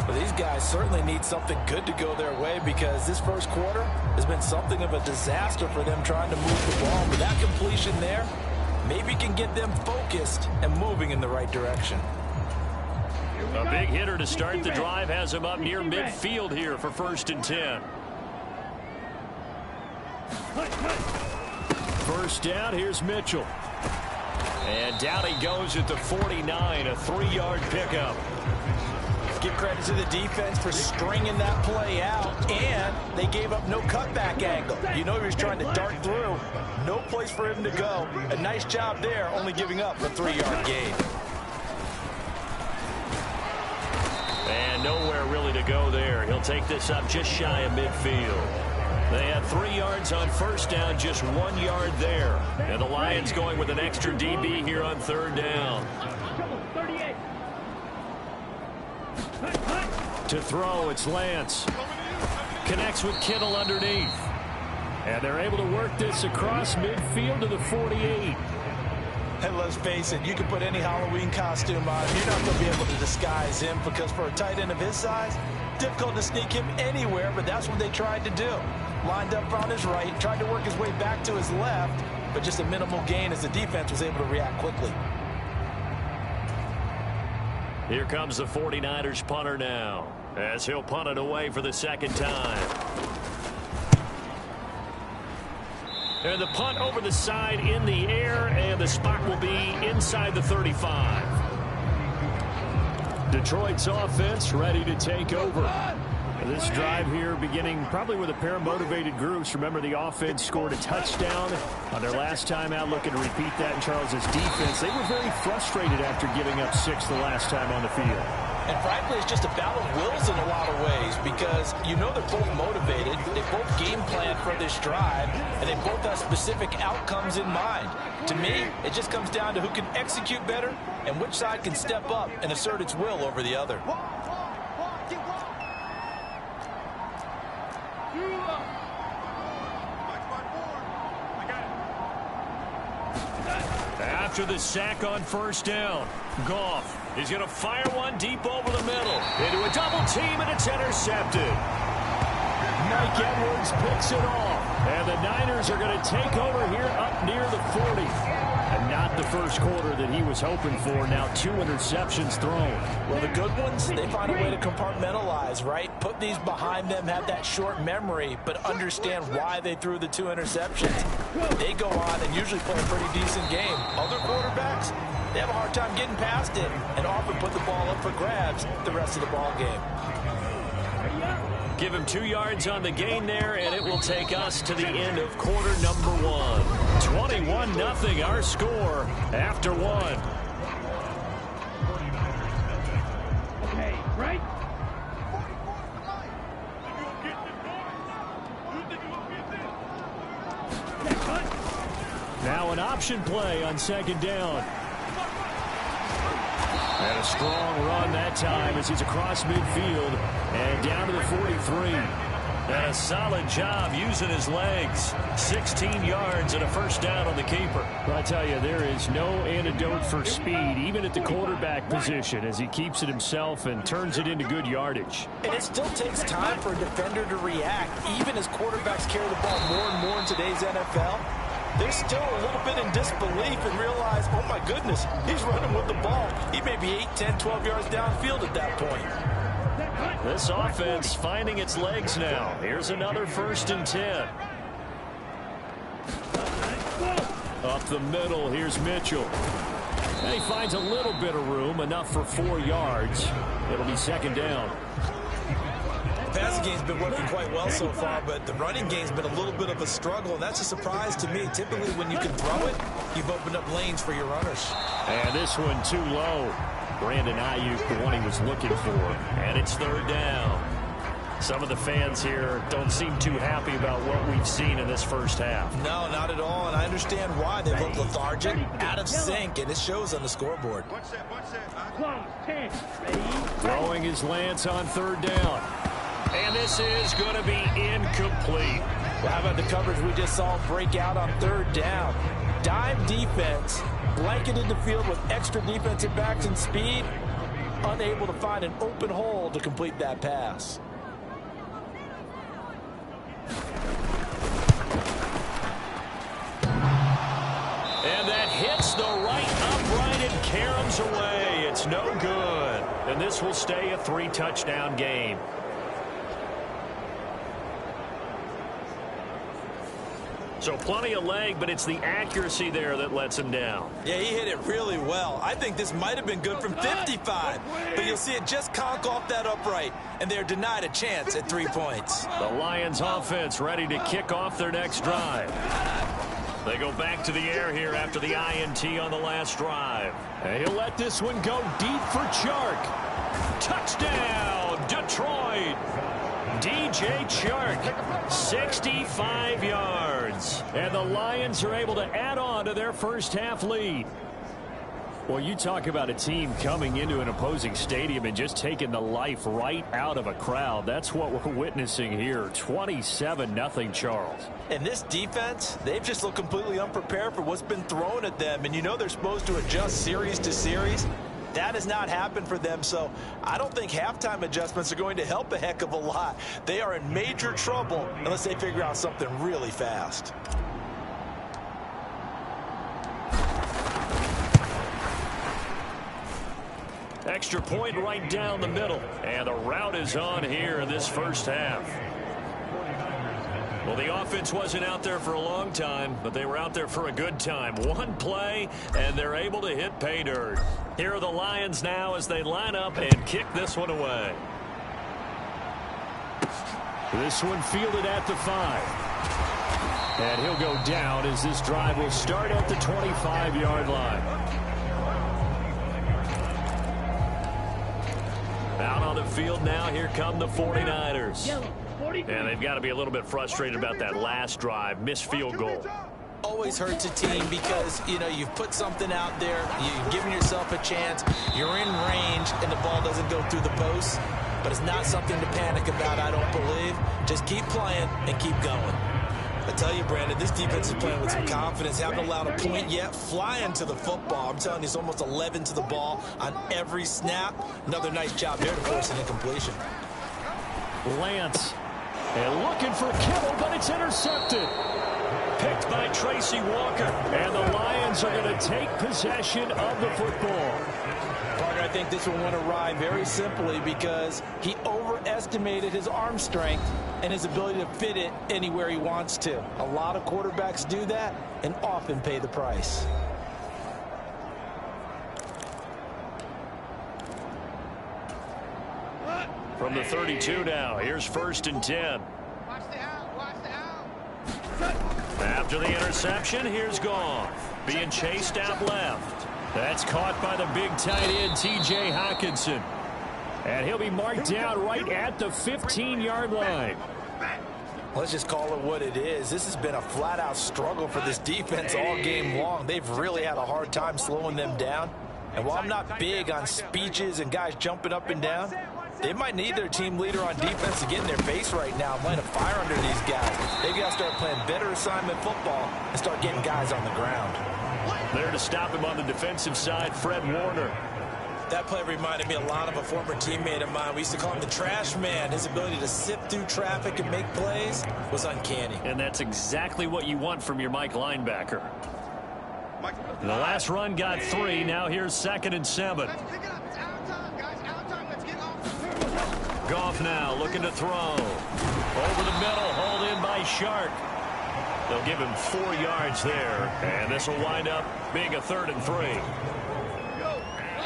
Well, these guys certainly need something good to go their way because this first quarter has been something of a disaster for them trying to move the ball. But that completion there maybe can get them focused and moving in the right direction. A big hitter to start the drive has him up near midfield here for 1st and 10. First down, here's Mitchell. And down he goes at the 49, a 3-yard pickup. Give credit to the defense for stringing that play out, and they gave up no cutback angle. You know he was trying to dart through. No place for him to go. A nice job there, only giving up a 3-yard gain. And nowhere really to go there. He'll take this up just shy of midfield. They had 3 yards on first down, just 1 yard there. And the Lions going with an extra DB here on 3rd down. To throw, it's Lance. Connects with Kittle underneath. And they're able to work this across midfield to the 48. And let's face it, you can put any Halloween costume on. You're not going to be able to disguise him because for a tight end of his size, difficult to sneak him anywhere, but that's what they tried to do. Lined up on his right, tried to work his way back to his left, but just a minimal gain as the defense was able to react quickly. Here comes the 49ers punter now, as he'll punt it away for the 2nd time. And the punt over the side in the air, and the spot will be inside the 35. Detroit's offense ready to take over. This drive here beginning probably with a pair of motivated groups. Remember, the offense scored a touchdown on their last time out, looking to repeat that in Charles's defense. They were very frustrated after giving up 6 the last time on the field. And frankly, it's just a battle of wills in a lot of ways because you know they're both motivated. They both game plan for this drive, and they both have specific outcomes in mind. To me, it just comes down to who can execute better and which side can step up and assert its will over the other. After the sack on first down, Goff is going to fire one deep over the middle into a double team, and it's intercepted. Mike Edwards picks it off, and the Niners are going to take over here up near the 40. And not the first quarter that he was hoping for. Now 2 interceptions thrown. Well, the good ones, they find a way to compartmentalize, right? Put these behind them, have that short memory, but understand why they threw the 2 interceptions. They go on and usually play a pretty decent game. Other quarterbacks, they have a hard time getting past it and often put the ball up for grabs the rest of the ball game. Give him 2 yards on the gain there, and it will take us to the end of quarter number 1. 21-0 our score after 1. Okay, right? Now an option play on 2nd down. And a strong run that time as he's across midfield and down to the 43. And a solid job using his legs. 16 yards and a first down on the keeper. Well, I tell you, there is no antidote for speed, even at the quarterback position, as he keeps it himself and turns it into good yardage. And it still takes time for a defender to react, even as quarterbacks carry the ball more and more in today's NFL. They're still a little bit in disbelief and realize, oh my goodness, he's running with the ball. He may be 8, 10, 12 yards downfield at that point. This offense finding its legs now. Here's another 1st and 10. Up the middle, here's Mitchell. And he finds a little bit of room, enough for 4 yards. It'll be 2nd down. The passing game's been working quite well so far, but the running game's been a little bit of a struggle, and that's a surprise to me. Typically, when you can throw it, you've opened up lanes for your runners. And this one too low. Brandon Ayuk, the one he was looking for. And it's 3rd down. Some of the fans here don't seem too happy about what we've seen in this first half. No, not at all, and I understand why. They look lethargic, out of sync, and it shows on the scoreboard. Throwing his Lance on 3rd down. And this is going to be incomplete. Well, how about the coverage we just saw break out on 3rd down? Dime defense, blanketed the field with extra defensive backs and speed. unable to find an open hole to complete that pass. And that hits the right upright and caroms away. It's no good. And this will stay a 3-touchdown game. So plenty of leg, but it's the accuracy there that lets him down. Yeah, he hit it really well. I think this might have been good from 55. But you'll see it just conk off that upright, and they're denied a chance at 3 points. The Lions offense ready to kick off their next drive. They go back to the air here after the INT on the last drive. And he'll let this one go deep for Chark. Touchdown, Detroit. DJ Chark, 65 yards. And the Lions are able to add on to their first half lead. Well, you talk about a team coming into an opposing stadium and just taking the life right out of a crowd. That's what we're witnessing here. 27-0 Charles. And this defense, they've just looked completely unprepared for what's been thrown at them. And you know they're supposed to adjust series to series. That has not happened for them, so I don't think halftime adjustments are going to help a heck of a lot. They are in major trouble unless they figure out something really fast. Extra point right down the middle. And the route is on here in this first half. Well, the offense wasn't out there for a long time, but they were out there for a good time. One play, and they're able to hit pay dirt. Here are the Lions now as they line up and kick this one away. This one fielded at the 5. And he'll go down as this drive will start at the 25-yard line. Out on the field now, here come the 49ers. And they've got to be a little bit frustrated about that last drive, missed field goal. Always hurts a team because, you know, you've put something out there, you've given yourself a chance, you're in range, and the ball doesn't go through the post. But it's not something to panic about, I don't believe. Just keep playing and keep going. I tell you, Brandon, this defense is playing with some confidence. Haven't allowed a point yet. Flying to the football. I'm telling you, it's almost 11 to the ball on every snap. Another nice job there to force an incompletion. Lance. And looking for Kittle, but it's intercepted. Picked by Tracy Walker. And the Lions are going to take possession of the football. Partner, I think this one went awry very simply because he overestimated his arm strength and his ability to fit it anywhere he wants to. A lot of quarterbacks do that and often pay the price. From the 32 now, here's 1st and 10. Watch the out, watch the out. After the interception, here's Goff. Being chased out left. That's caught by the big tight end, T.J. Hockenson. And he'll be marked down right at the 15-yard line. Let's just call it what it is. This has been a flat-out struggle for this defense all game long. They've really had a hard time slowing them down. And while I'm not big on speeches and guys jumping up and down, they might need their team leader on defense to get in their face right now and light a fire under these guys. They've got to start playing better assignment football and start getting guys on the ground. There to stop him on the defensive side, Fred Warner. That play reminded me a lot of a former teammate of mine. We used to call him the trash man. His ability to sift through traffic and make plays was uncanny. And that's exactly what you want from your Mike linebacker. The last run got 3. Now here's 2nd and 7. Goff now looking to throw. Over the middle, hauled in by Shark. They'll give him 4 yards there. And this will wind up being a 3rd and 3.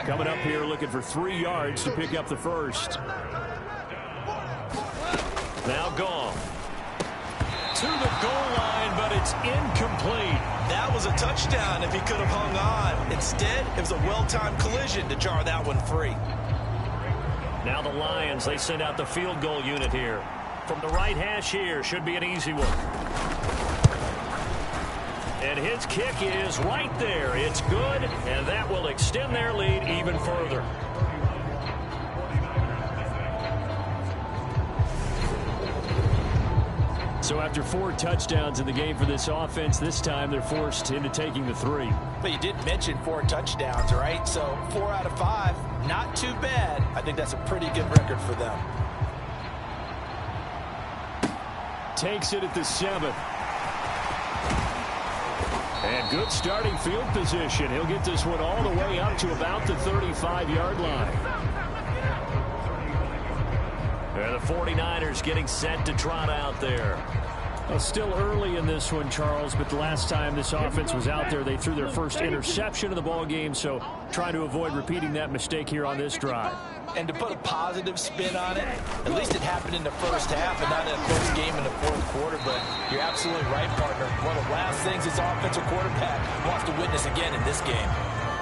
Coming up here looking for 3 yards to pick up the first. Now Goff. To the goal line, but it's incomplete. That was a touchdown if he could have hung on. Instead, it was a well-timed collision to jar that one free. Now the Lions, they send out the field goal unit here. From the right hash here, should be an easy one. And his kick is right there. It's good, and that will extend their lead even further. So after 4 touchdowns in the game for this offense, this time they're forced into taking the 3. But you did mention 4 touchdowns, right? So 4 out of 5, not too bad. I think that's a pretty good record for them. Takes it at the 7th. And good starting field position. He'll get this one all the way up to about the 35-yard line. And the 49ers getting set to trot out there. Well, still early in this one, Charles, but the last time this offense was out there, they threw their first interception of the ball game, so trying to avoid repeating that mistake here on this drive. And to put a positive spin on it, at least it happened in the first half and not in a close game in the fourth quarter. But you're absolutely right, partner. One of the last things this offensive quarterback wants to witness again in this game.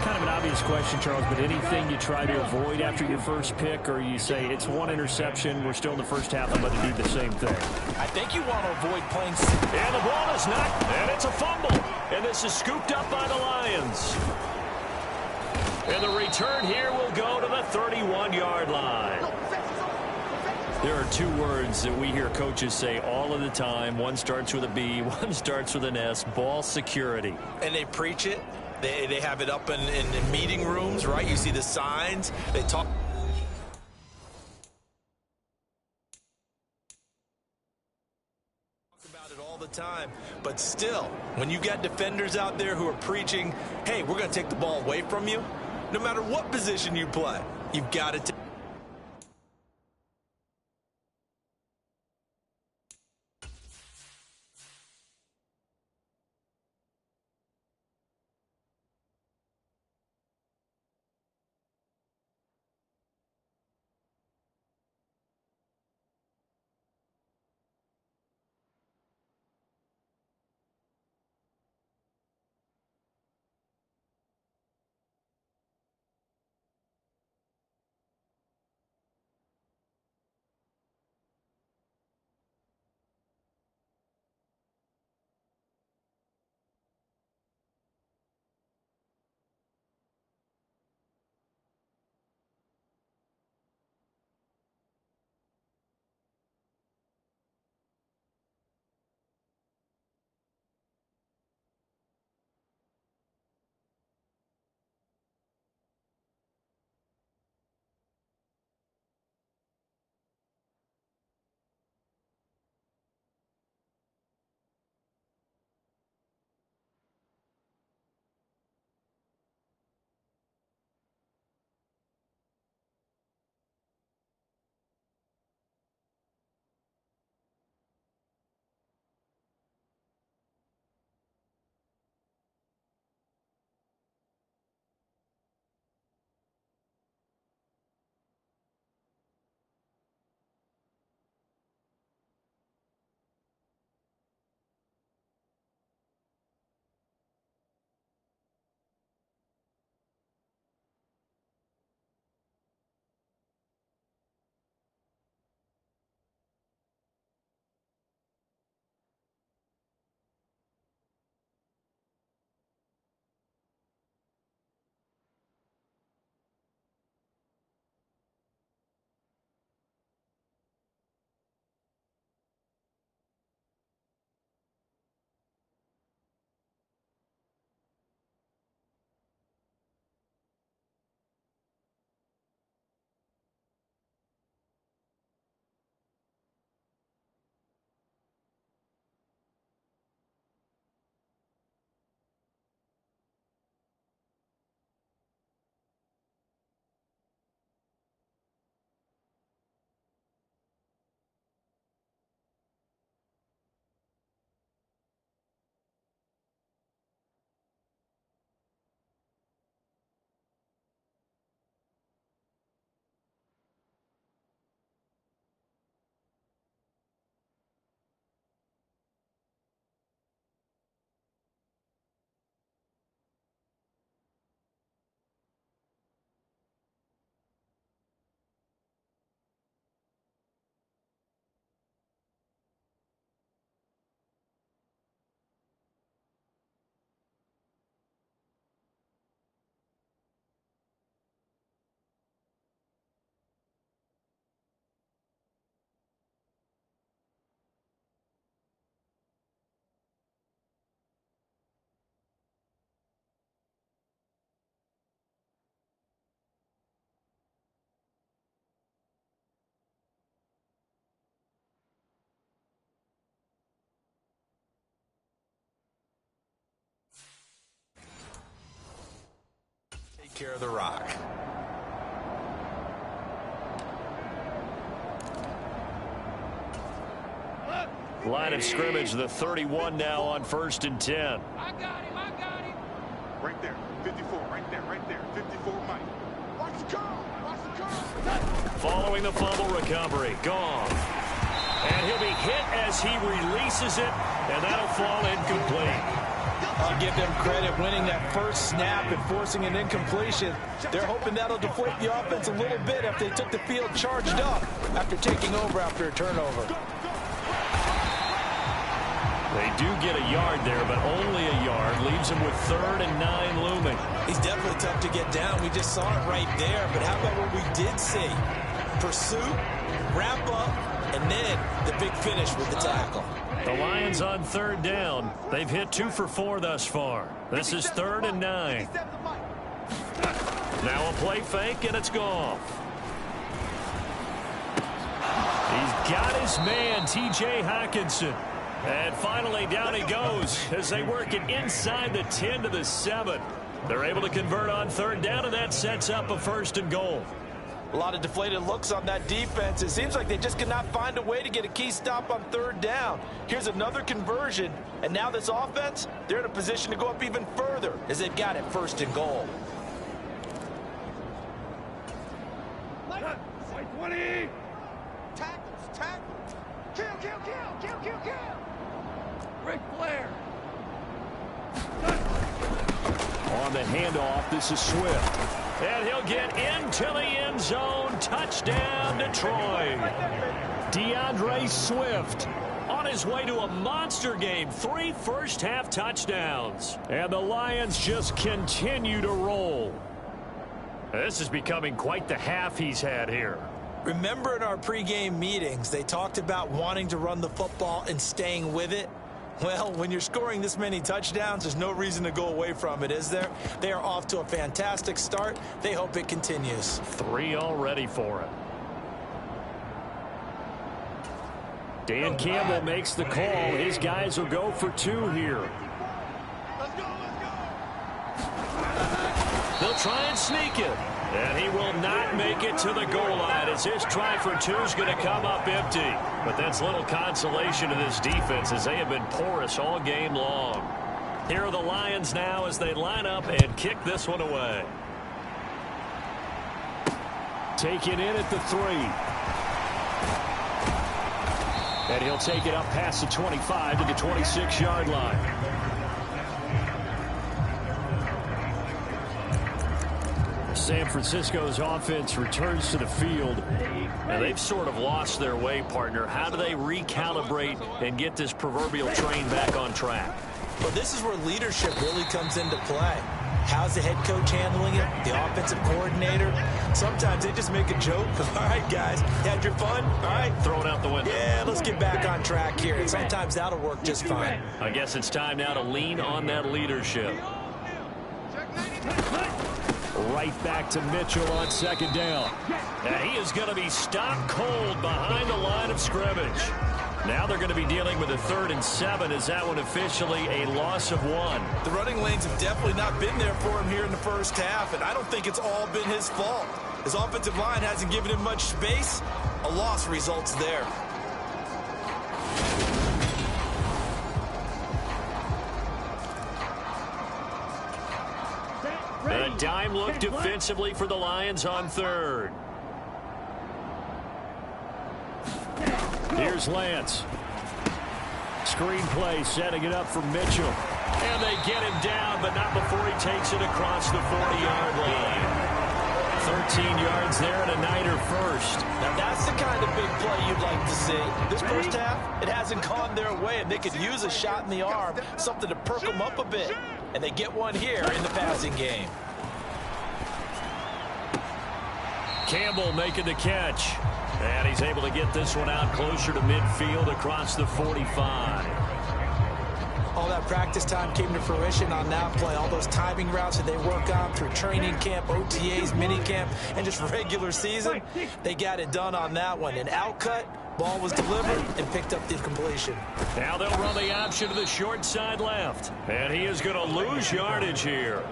Kind of an obvious question, Charles, but anything you try to avoid after your first pick, or you say it's 1 interception, we're still in the first half, I'm going to do the same thing? I think you want to avoid playing. And the ball is knocked, and it's a fumble. And this is scooped up by the Lions. And the return here will go to the 31-yard line. There are 2 words that we hear coaches say all of the time. One starts with a B, one starts with an S, ball security. And they preach it. They have it up in meeting rooms, right? You see the signs. They talk about it all the time. But still, when you got defenders out there who are preaching, hey, we're going to take the ball away from you, no matter what position you play, you've got to take. care of the rock. Line of scrimmage, the 31 now on 1st and 10. I got him. Right there, 54, right there, 54, Mike. Watch the curl. Following the fumble recovery, gone. And he'll be hit as he releases it, and that'll fall incomplete. I'll give them credit winning that first snap and forcing an incompletion. They're hoping that'll deflate the offense a little bit if they took the field charged up after taking over after a turnover. They do get a yard there, but only a yard. Leaves him with 3rd and 9 looming. He's definitely tough to get down. We just saw it right there. But how about what we did see? Pursuit, wrap up, and then the big finish with the tackle. The Lions on 3rd down. They've hit 2 for 4 thus far. This is 3rd and 9. Now a play fake, and it's gone. He's got his man, T.J. Hockenson. And finally, down he goes as they work it inside the 10 to the 7. They're able to convert on 3rd down, and that sets up a 1st and goal. A lot of deflated looks on that defense. It seems like they just cannot find a way to get a key stop on 3rd down. Here's another conversion, and now this offense, they're in a position to go up even further as they've got it 1st and goal. 20. Tackles. Kill. Ric Flair. On the handoff, this is Swift. And he'll get into the end zone. Touchdown, Detroit. DeAndre Swift on his way to a monster game. 3 first-half touchdowns. And the Lions just continue to roll. This is becoming quite the half he's had here. Remember in our pregame meetings, they talked about wanting to run the football and staying with it? Well, when you're scoring this many touchdowns, there's no reason to go away from it, is there? They are off to a fantastic start. They hope it continues. 3 already for him. Dan Campbell makes the call. His guys will go for 2 here. They'll try and sneak it. And he will not make it to the goal line as his try for 2 is going to come up empty. But that's little consolation to this defense as they have been porous all game long. Here are the Lions now as they line up and kick this one away. Taken in at the 3. And he'll take it up past the 25 to the 26-yard line. San Francisco's offense returns to the field, and they've sort of lost their way, partner. How do they recalibrate and get this proverbial train back on track? Well, this is where leadership really comes into play. How's the head coach handling it? The offensive coordinator? Sometimes they just make a joke. All right, guys, you had your fun? All right. Throw it out the window. Yeah, let's get back on track here. And sometimes that'll work just fine. I guess it's time now to lean on that leadership. Right back to Mitchell on 2nd down. And he is going to be stopped cold behind the line of scrimmage. Now they're going to be dealing with a 3rd and 7. Is that one officially a loss of 1? The running lanes have definitely not been there for him here in the first half, and I don't think it's all been his fault. His offensive line hasn't given him much space. A loss results there. A dime look defensively for the Lions on 3rd. Here's Lance. Screen play setting it up for Mitchell. And they get him down, but not before he takes it across the 40-yard line. 13 yards there and a Niner first. Now that's the kind of big play you'd like to see. This first half, it hasn't gone their way, and they could use a shot in the arm, something to perk them up a bit. And they get one here in the passing game. Campbell making the catch. And he's able to get this one out closer to midfield across the 45. All that practice time came to fruition on that play. All those timing routes that they work on through training camp, OTAs, minicamp, and just regular season, they got it done on that one. An outcut, ball was delivered, and picked up the completion. Now they'll run the option to the short side left. And he is going to lose yardage here.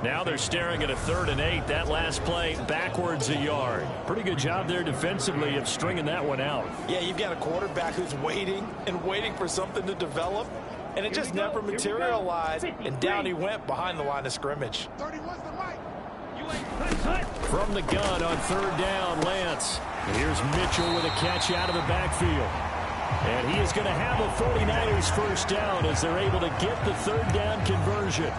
Now they're staring at a 3rd and 8. That last play backwards a yard. Pretty good job there defensively of stringing that one out. Yeah, you've got a quarterback who's waiting and waiting for something to develop, and it just never materialized, and down he went behind the line of scrimmage. From the gun on 3rd down, Lance. Here's Mitchell with a catch out of the backfield. And he is going to have a 49ers first down as they're able to get the 3rd down conversion.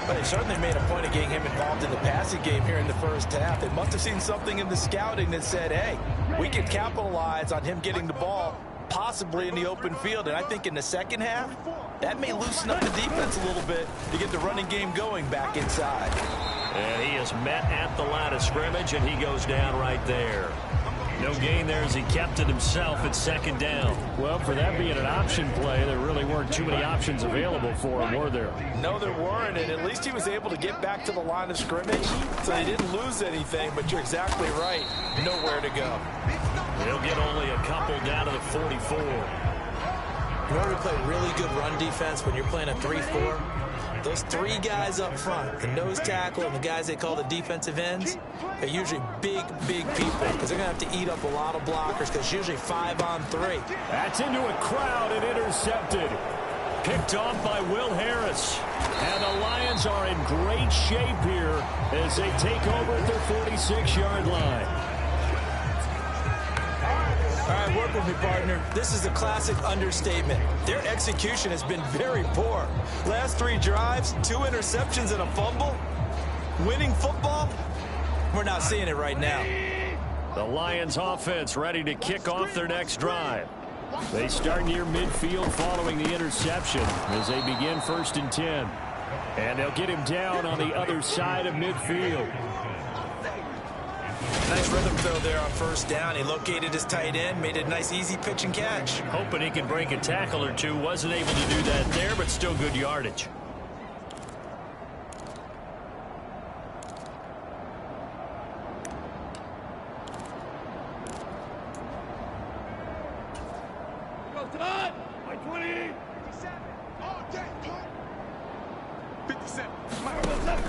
But they certainly made a point of getting him involved in the passing game here in the first half. They must have seen something in the scouting that said, hey, we can capitalize on him getting the ball possibly in the open field. And I think in the second half, that may loosen up the defense a little bit to get the running game going back inside. And he is met at the line of scrimmage, and he goes down right there. No gain there as he kept it himself at 2nd down. Well, for that being an option play, there really weren't too many options available for him, were there? No, there weren't, and at least he was able to get back to the line of scrimmage, so he didn't lose anything, but you're exactly right. Nowhere to go. He'll get only a couple down to the 44. You want to play really good run defense when you're playing a 3-4? Those 3 guys up front, the nose tackle and the guys they call the defensive ends, they're usually big people because they're going to have to eat up a lot of blockers because it's usually 5 on 3. That's into a crowd and intercepted. Picked off by Will Harris. And the Lions are in great shape here as they take over at their 46-yard line. All right, work with me, partner. This is a classic understatement. Their execution has been very poor. Last 3 drives, 2 interceptions and a fumble. Winning football? We're not seeing it right now. The Lions offense ready to kick off their next drive. They start near midfield following the interception as they begin 1st and 10. And they'll get him down on the other side of midfield. Nice rhythm throw there on 1st down. He located his tight end, made a nice easy pitch and catch. Hoping he can break a tackle or two. Wasn't able to do that there, but still good yardage.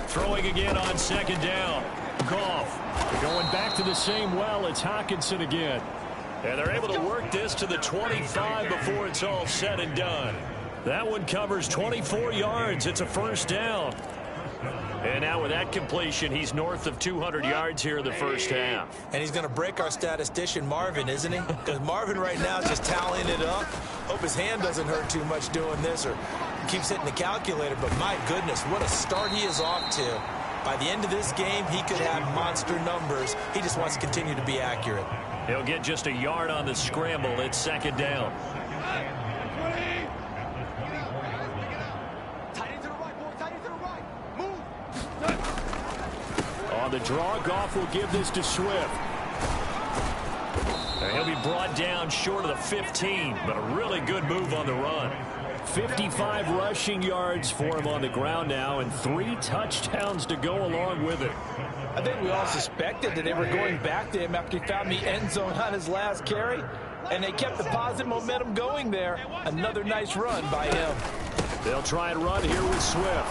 Throwing again on 2nd down. Goff going back to the same well. It's Hockenson again. And they're able to work this to the 25 before it's all said and done. That one covers 24 yards. It's a 1st down. And now with that completion, he's north of 200 yards here in the first half. And he's going to break our statistician, Marvin, isn't he? Because Marvin right now is just tallying it up. Hope his hand doesn't hurt too much doing this or keeps hitting the calculator. But my goodness, what a start he is off to. By the end of this game, he could have monster numbers. He just wants to continue to be accurate. He'll get just a yard on the scramble. It's 2nd down. On the draw, Goff will give this to Swift. And he'll be brought down short of the 15, but a really good move on the run. 55 rushing yards for him on the ground now, and 3 touchdowns to go along with it. I think we all suspected that they were going back to him after he found the end zone on his last carry, and they kept the positive momentum going there. Another nice run by him. They'll try and run here with Swift.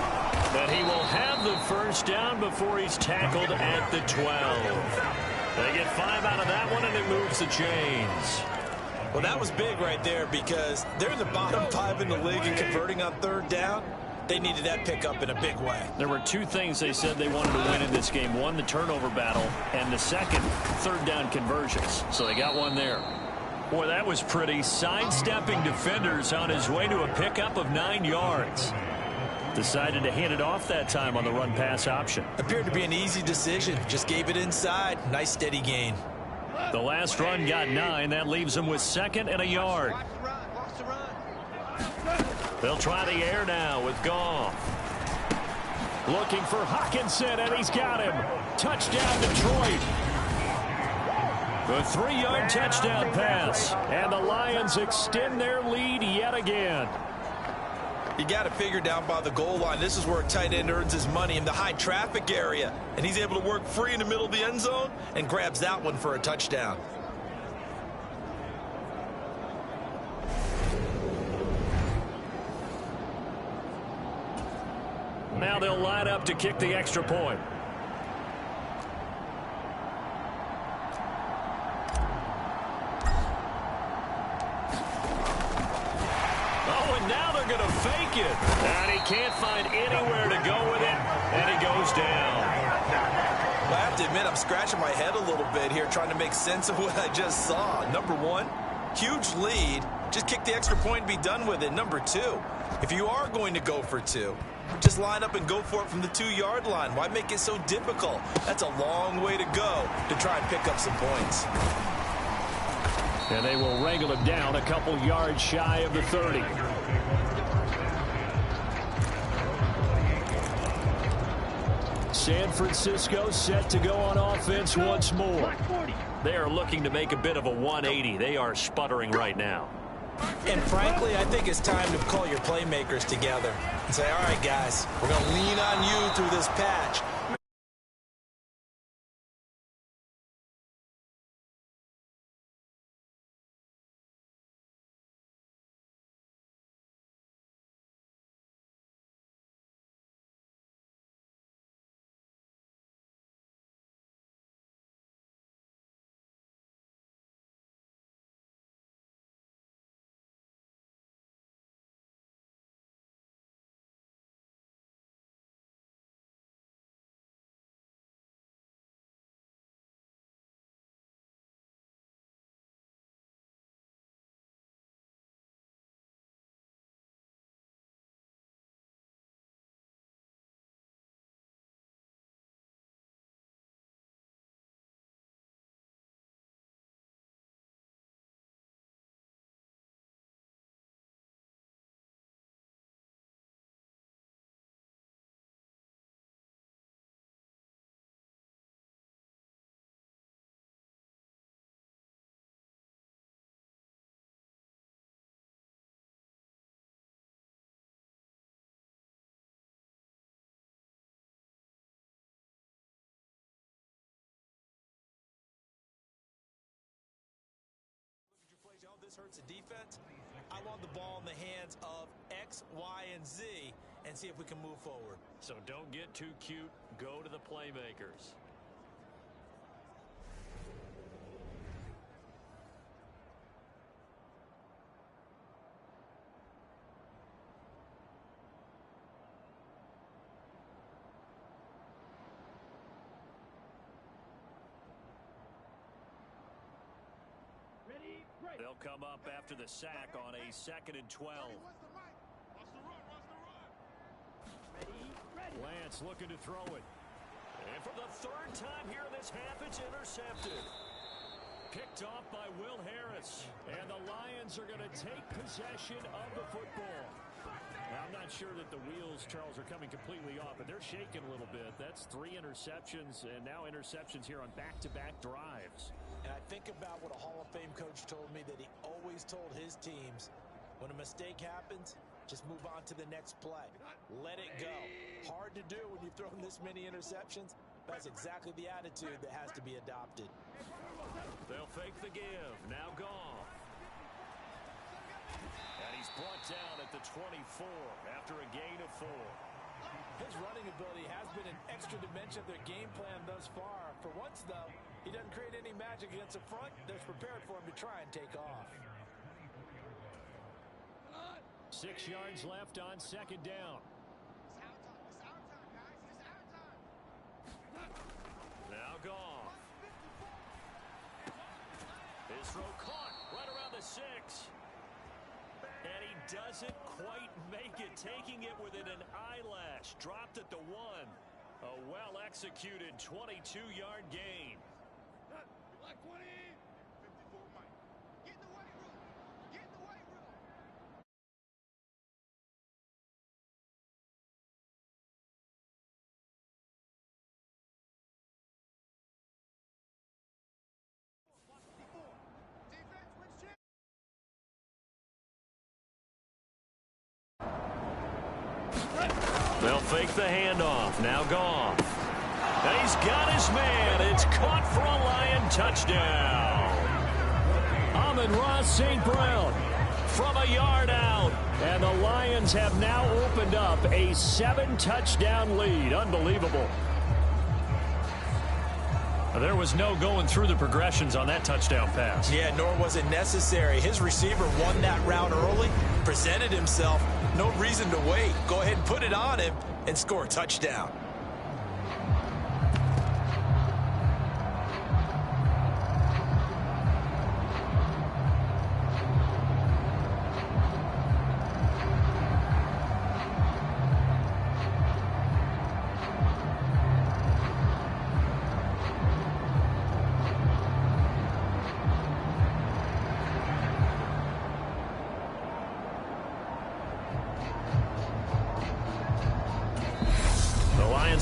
But he will have the first down before he's tackled at the 12. They get 5 out of that one, and it moves the chains. Well, that was big right there because they're in the bottom 5 in the league in converting on 3rd down. They needed that pickup in a big way. There were 2 things they said they wanted to win in this game. One, the turnover battle, and the second, 3rd down conversions. So they got one there. Boy, that was pretty. Sidestepping defenders on his way to a pickup of 9 yards. Decided to hand it off that time on the run-pass option. Appeared to be an easy decision. Just gave it inside. Nice steady gain. The last run got 9. That leaves him with 2nd and a yard. They'll try the air now with Goff. Looking for Hockenson, and he's got him. Touchdown, Detroit. The 3-yard touchdown pass. And the Lions extend their lead yet again. You got to figure down by the goal line. This is where a tight end earns his money, in the high traffic area. And he's able to work free in the middle of the end zone and grabs that one for a touchdown. Now they'll line up to kick the extra point. Oh, and now they're going to fake it. And he can't find anywhere to go with it, and he goes down. I have to admit, I'm scratching my head a little bit here trying to make sense of what I just saw. Number one, huge lead. Just kick the extra point and be done with it. Number two, if you are going to go for two, just line up and go for it from the 2-yard line. Why make it so difficult? That's a long way to go to try and pick up some points. And they will wrangle him down a couple yards shy of the 30. San Francisco set to go on offense once more. They are looking to make a bit of a 180. They are sputtering right now. And frankly, I think it's time to call your playmakers together and say, all right, guys, we're going to lean on you through this patch. This hurts the defense. I want the ball in the hands of X, Y, and Z and see if we can move forward. So don't get too cute. Go to the playmakers. They'll come up after the sack on a 2nd and 12. Lance looking to throw it. And for the 3rd time here in this half, it's intercepted. Picked off by Will Harris. And the Lions are going to take possession of the football. Now, I'm not sure that the wheels, Charles, are coming completely off, but they're shaking a little bit. That's 3 interceptions, and now interceptions here on back-to-back drives. And I think about what a Hall of Fame coach told me that he always told his teams, when a mistake happens, just move on to the next play. Let it go. Hard to do when you've thrown this many interceptions. That's exactly the attitude that has to be adopted. They'll fake the give. Now gone. And he's brought down at the 24 after a gain of 4. His running ability has been an extra dimension of their game plan thus far. For once, though, he doesn't create any magic against the front. They're prepared for him to try and take off. 6 yards left on 2nd down. Now gone. His throw caught right around the 6. And he doesn't quite make it, taking it within an eyelash. Dropped at the 1. A well-executed 22-yard gain. They'll fake the handoff. Now gone. And he's got his man. It's caught for a Lion touchdown. Amon-Ra St. Brown from a yard out. And the Lions Lions have now opened up a 7-touchdown lead. Unbelievable. There was no going through the progressions on that touchdown pass. Yeah, nor was it necessary. His receiver won that route early, presented himself. No reason to wait. Go ahead and put it on him and score a touchdown.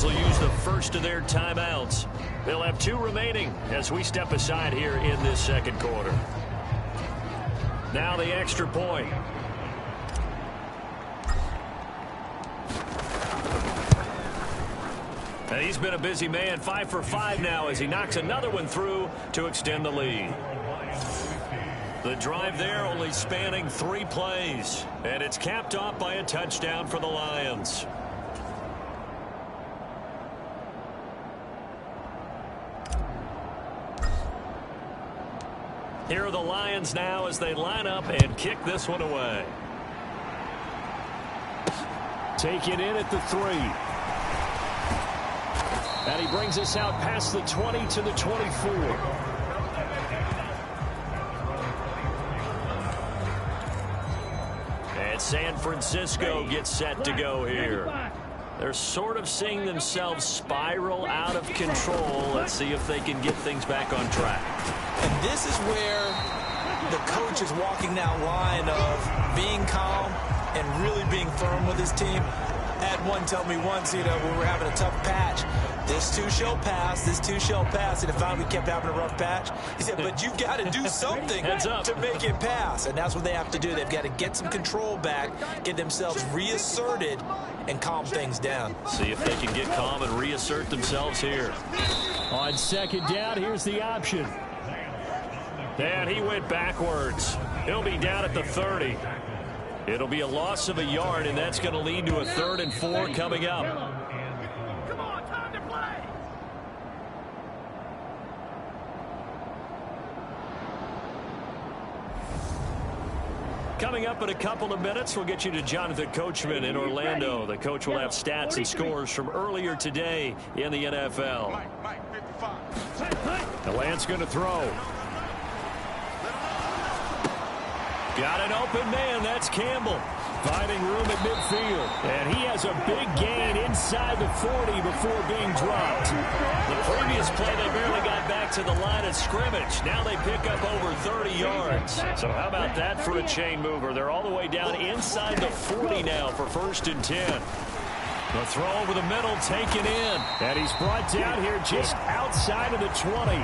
Will use the first of their timeouts. They'll have 2 remaining as we step aside here in this second quarter. Now the extra point. And he's been a busy man, 5 for 5 now as he knocks another one through to extend the lead. The drive there only spanning 3 plays, and it's capped off by a touchdown for the Lions. Here are the Lions now as they line up and kick this one away. Take it in at the 3. And he brings us out past the 20 to the 24. And San Francisco gets set to go here. They're sort of seeing themselves spiral out of control. Let's see if they can get things back on track. And this is where the coach is walking that line of being calm and really being firm with his team. I had one tell me once, when we were having a tough patch, this too shall pass, this too shall pass. And finally we kept having a rough patch. He said, but you've got to do something to make it pass. And that's what they have to do. They've got to get some control back, get themselves reasserted, and calm things down. See if they can get calm and reassert themselves here. On second down, here's the option. And he went backwards. He'll be down at the 30. It'll be a loss of a yard, and that's going to lead to a 3rd and 4 coming up. Come on, time to play. Coming up in a couple of minutes, we'll get you to Jonathan Coachman in Orlando. The coach will have stats and scores from earlier today in the NFL. The Lance going to throw. Got an open man. That's Campbell. Finding room at midfield. And he has a big gain inside the 40 before being dropped. The previous play, they barely got back to the line of scrimmage. Now they pick up over 30 yards. So how about that for a chain mover? They're all the way down inside the 40 now for 1st and 10. The throw over the middle taken in. And he's brought down here just outside of the 20.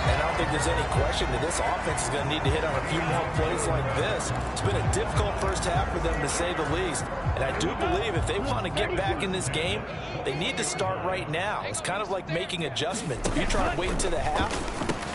And I don't think there's any question that this offense is going to need to hit on a few more plays like this. It's been a difficult first half for them, to say the least. And I do believe if they want to get back in this game, they need to start right now. It's kind of like making adjustments. If you try and wait until the half,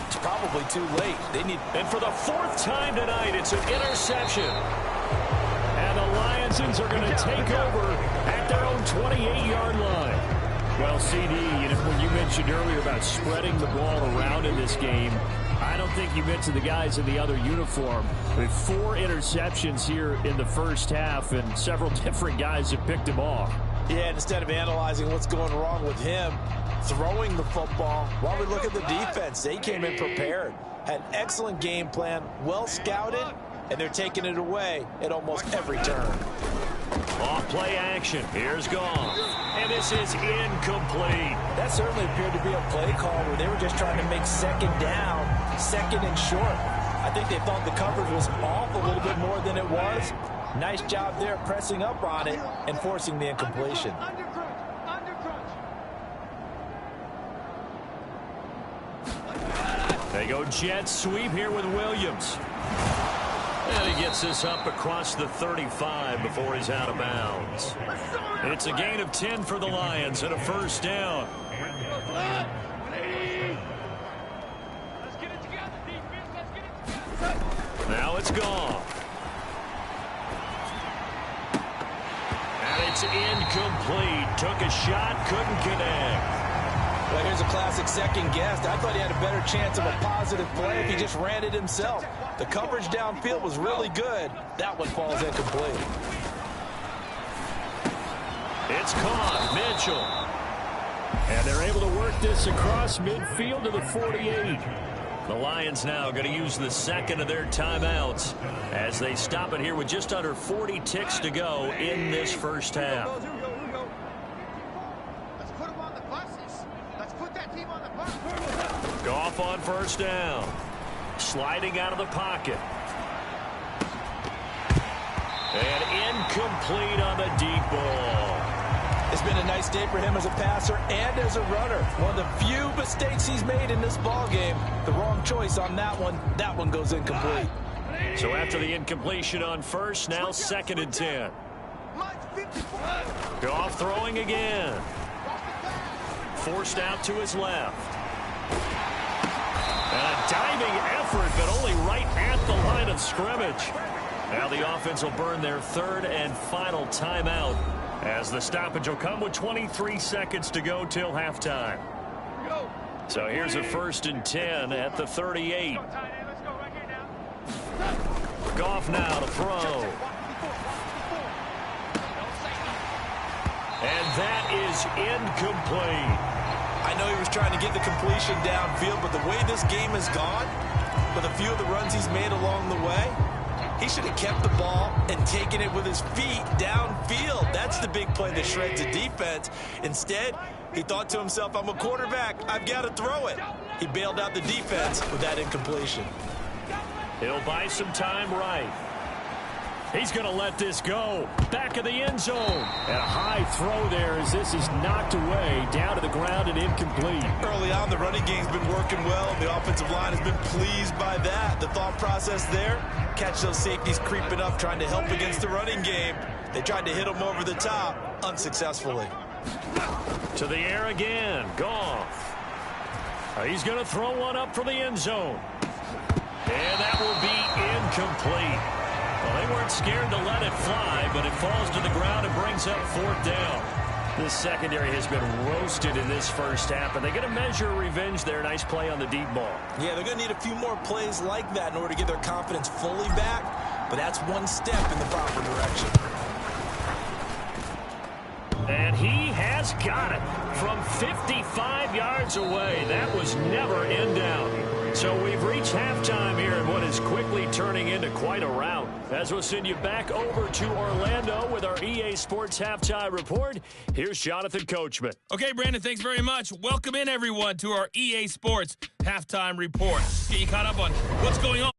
it's probably too late. And for the 4th time tonight, it's an interception. And the Lionsons are going to take over at their own 28-yard line. Well, CD, when you mentioned earlier about spreading the ball around in this game, I don't think you mentioned the guys in the other uniform. With 4 interceptions here in the first half, and several different guys have picked him off. Yeah, and instead of analyzing what's going wrong with him, throwing the football, while we look at the defense, they came in prepared. Had an excellent game plan, well scouted, and they're taking it away at almost every turn. Off play action. Here's Goff. And this is incomplete. That certainly appeared to be a play call where they were just trying to make second down, 2nd and short. I think they thought the coverage was off a little bit more than it was. Nice job there pressing up on it and forcing the incompletion. They go jet sweep here with Williams. And he gets this up across the 35 before he's out of bounds. It's a gain of 10 for the Lions and a 1st down. Now it's Goff. incomplete. Took a shot, couldn't connect. Well, here's a classic second guess. I thought he had a better chance of a positive play if he just ran it himself. The coverage downfield was really good. That one falls incomplete. It's caught. Mitchell. And they're able to work this across midfield to the 48. The Lions now going to use the second of their timeouts as they stop it here with just under 40 ticks to go in this first half. Let's put them on the buses. Let's put that team on the bus. Goff on first down. Sliding out of the pocket. And incomplete on the deep ball. It's been a nice day for him as a passer and as a runner. One of the few mistakes he's made in this ball game. The wrong choice on that one. That one goes incomplete. So after the incompletion on first, now 2nd and 10. Goff throwing again. Forced out to his left. And a diving effort, but only right at the line of scrimmage. Now the offense will burn their third and final timeout, as the stoppage will come with 23 seconds to go till halftime. So here's a 1st and 10 at the 38. Goff now to throw. And that is incomplete. I know he was trying to get the completion downfield, but the way this game has gone, with a few of the runs he's made along the way, he should have kept the ball and taken it with his feet downfield. That's the big play that shreds the defense. Instead, he thought to himself, I'm a quarterback. I've got to throw it. He bailed out the defense with that incompletion. He'll buy some time right. He's going to let this go. Back of the end zone. And a high throw there as this is knocked away, down to the ground and incomplete. Early on, the running game's been working well. The offensive line has been pleased by that. The thought process there, catch those safeties creeping up, trying to help against the running game. They tried to hit him over the top, unsuccessfully. To the air again. Goff. He's going to throw one up for the end zone. And that will be incomplete. Well, they weren't scared to let it fly, but it falls to the ground and brings up 4th down. This secondary has been roasted in this first half, and they're going to measure revenge there. Nice play on the deep ball. Yeah, they're going to need a few more plays like that in order to get their confidence fully back, but that's one step in the proper direction. And he has got it from 55 yards away. That was never in doubt. So we've reached halftime here in what is quickly turning into quite a rout. As we'll send you back over to Orlando with our EA Sports Halftime Report, here's Jonathan Coachman. Okay, Brandon, thanks very much. Welcome in, everyone, to our EA Sports Halftime Report. Get you caught up on what's going on.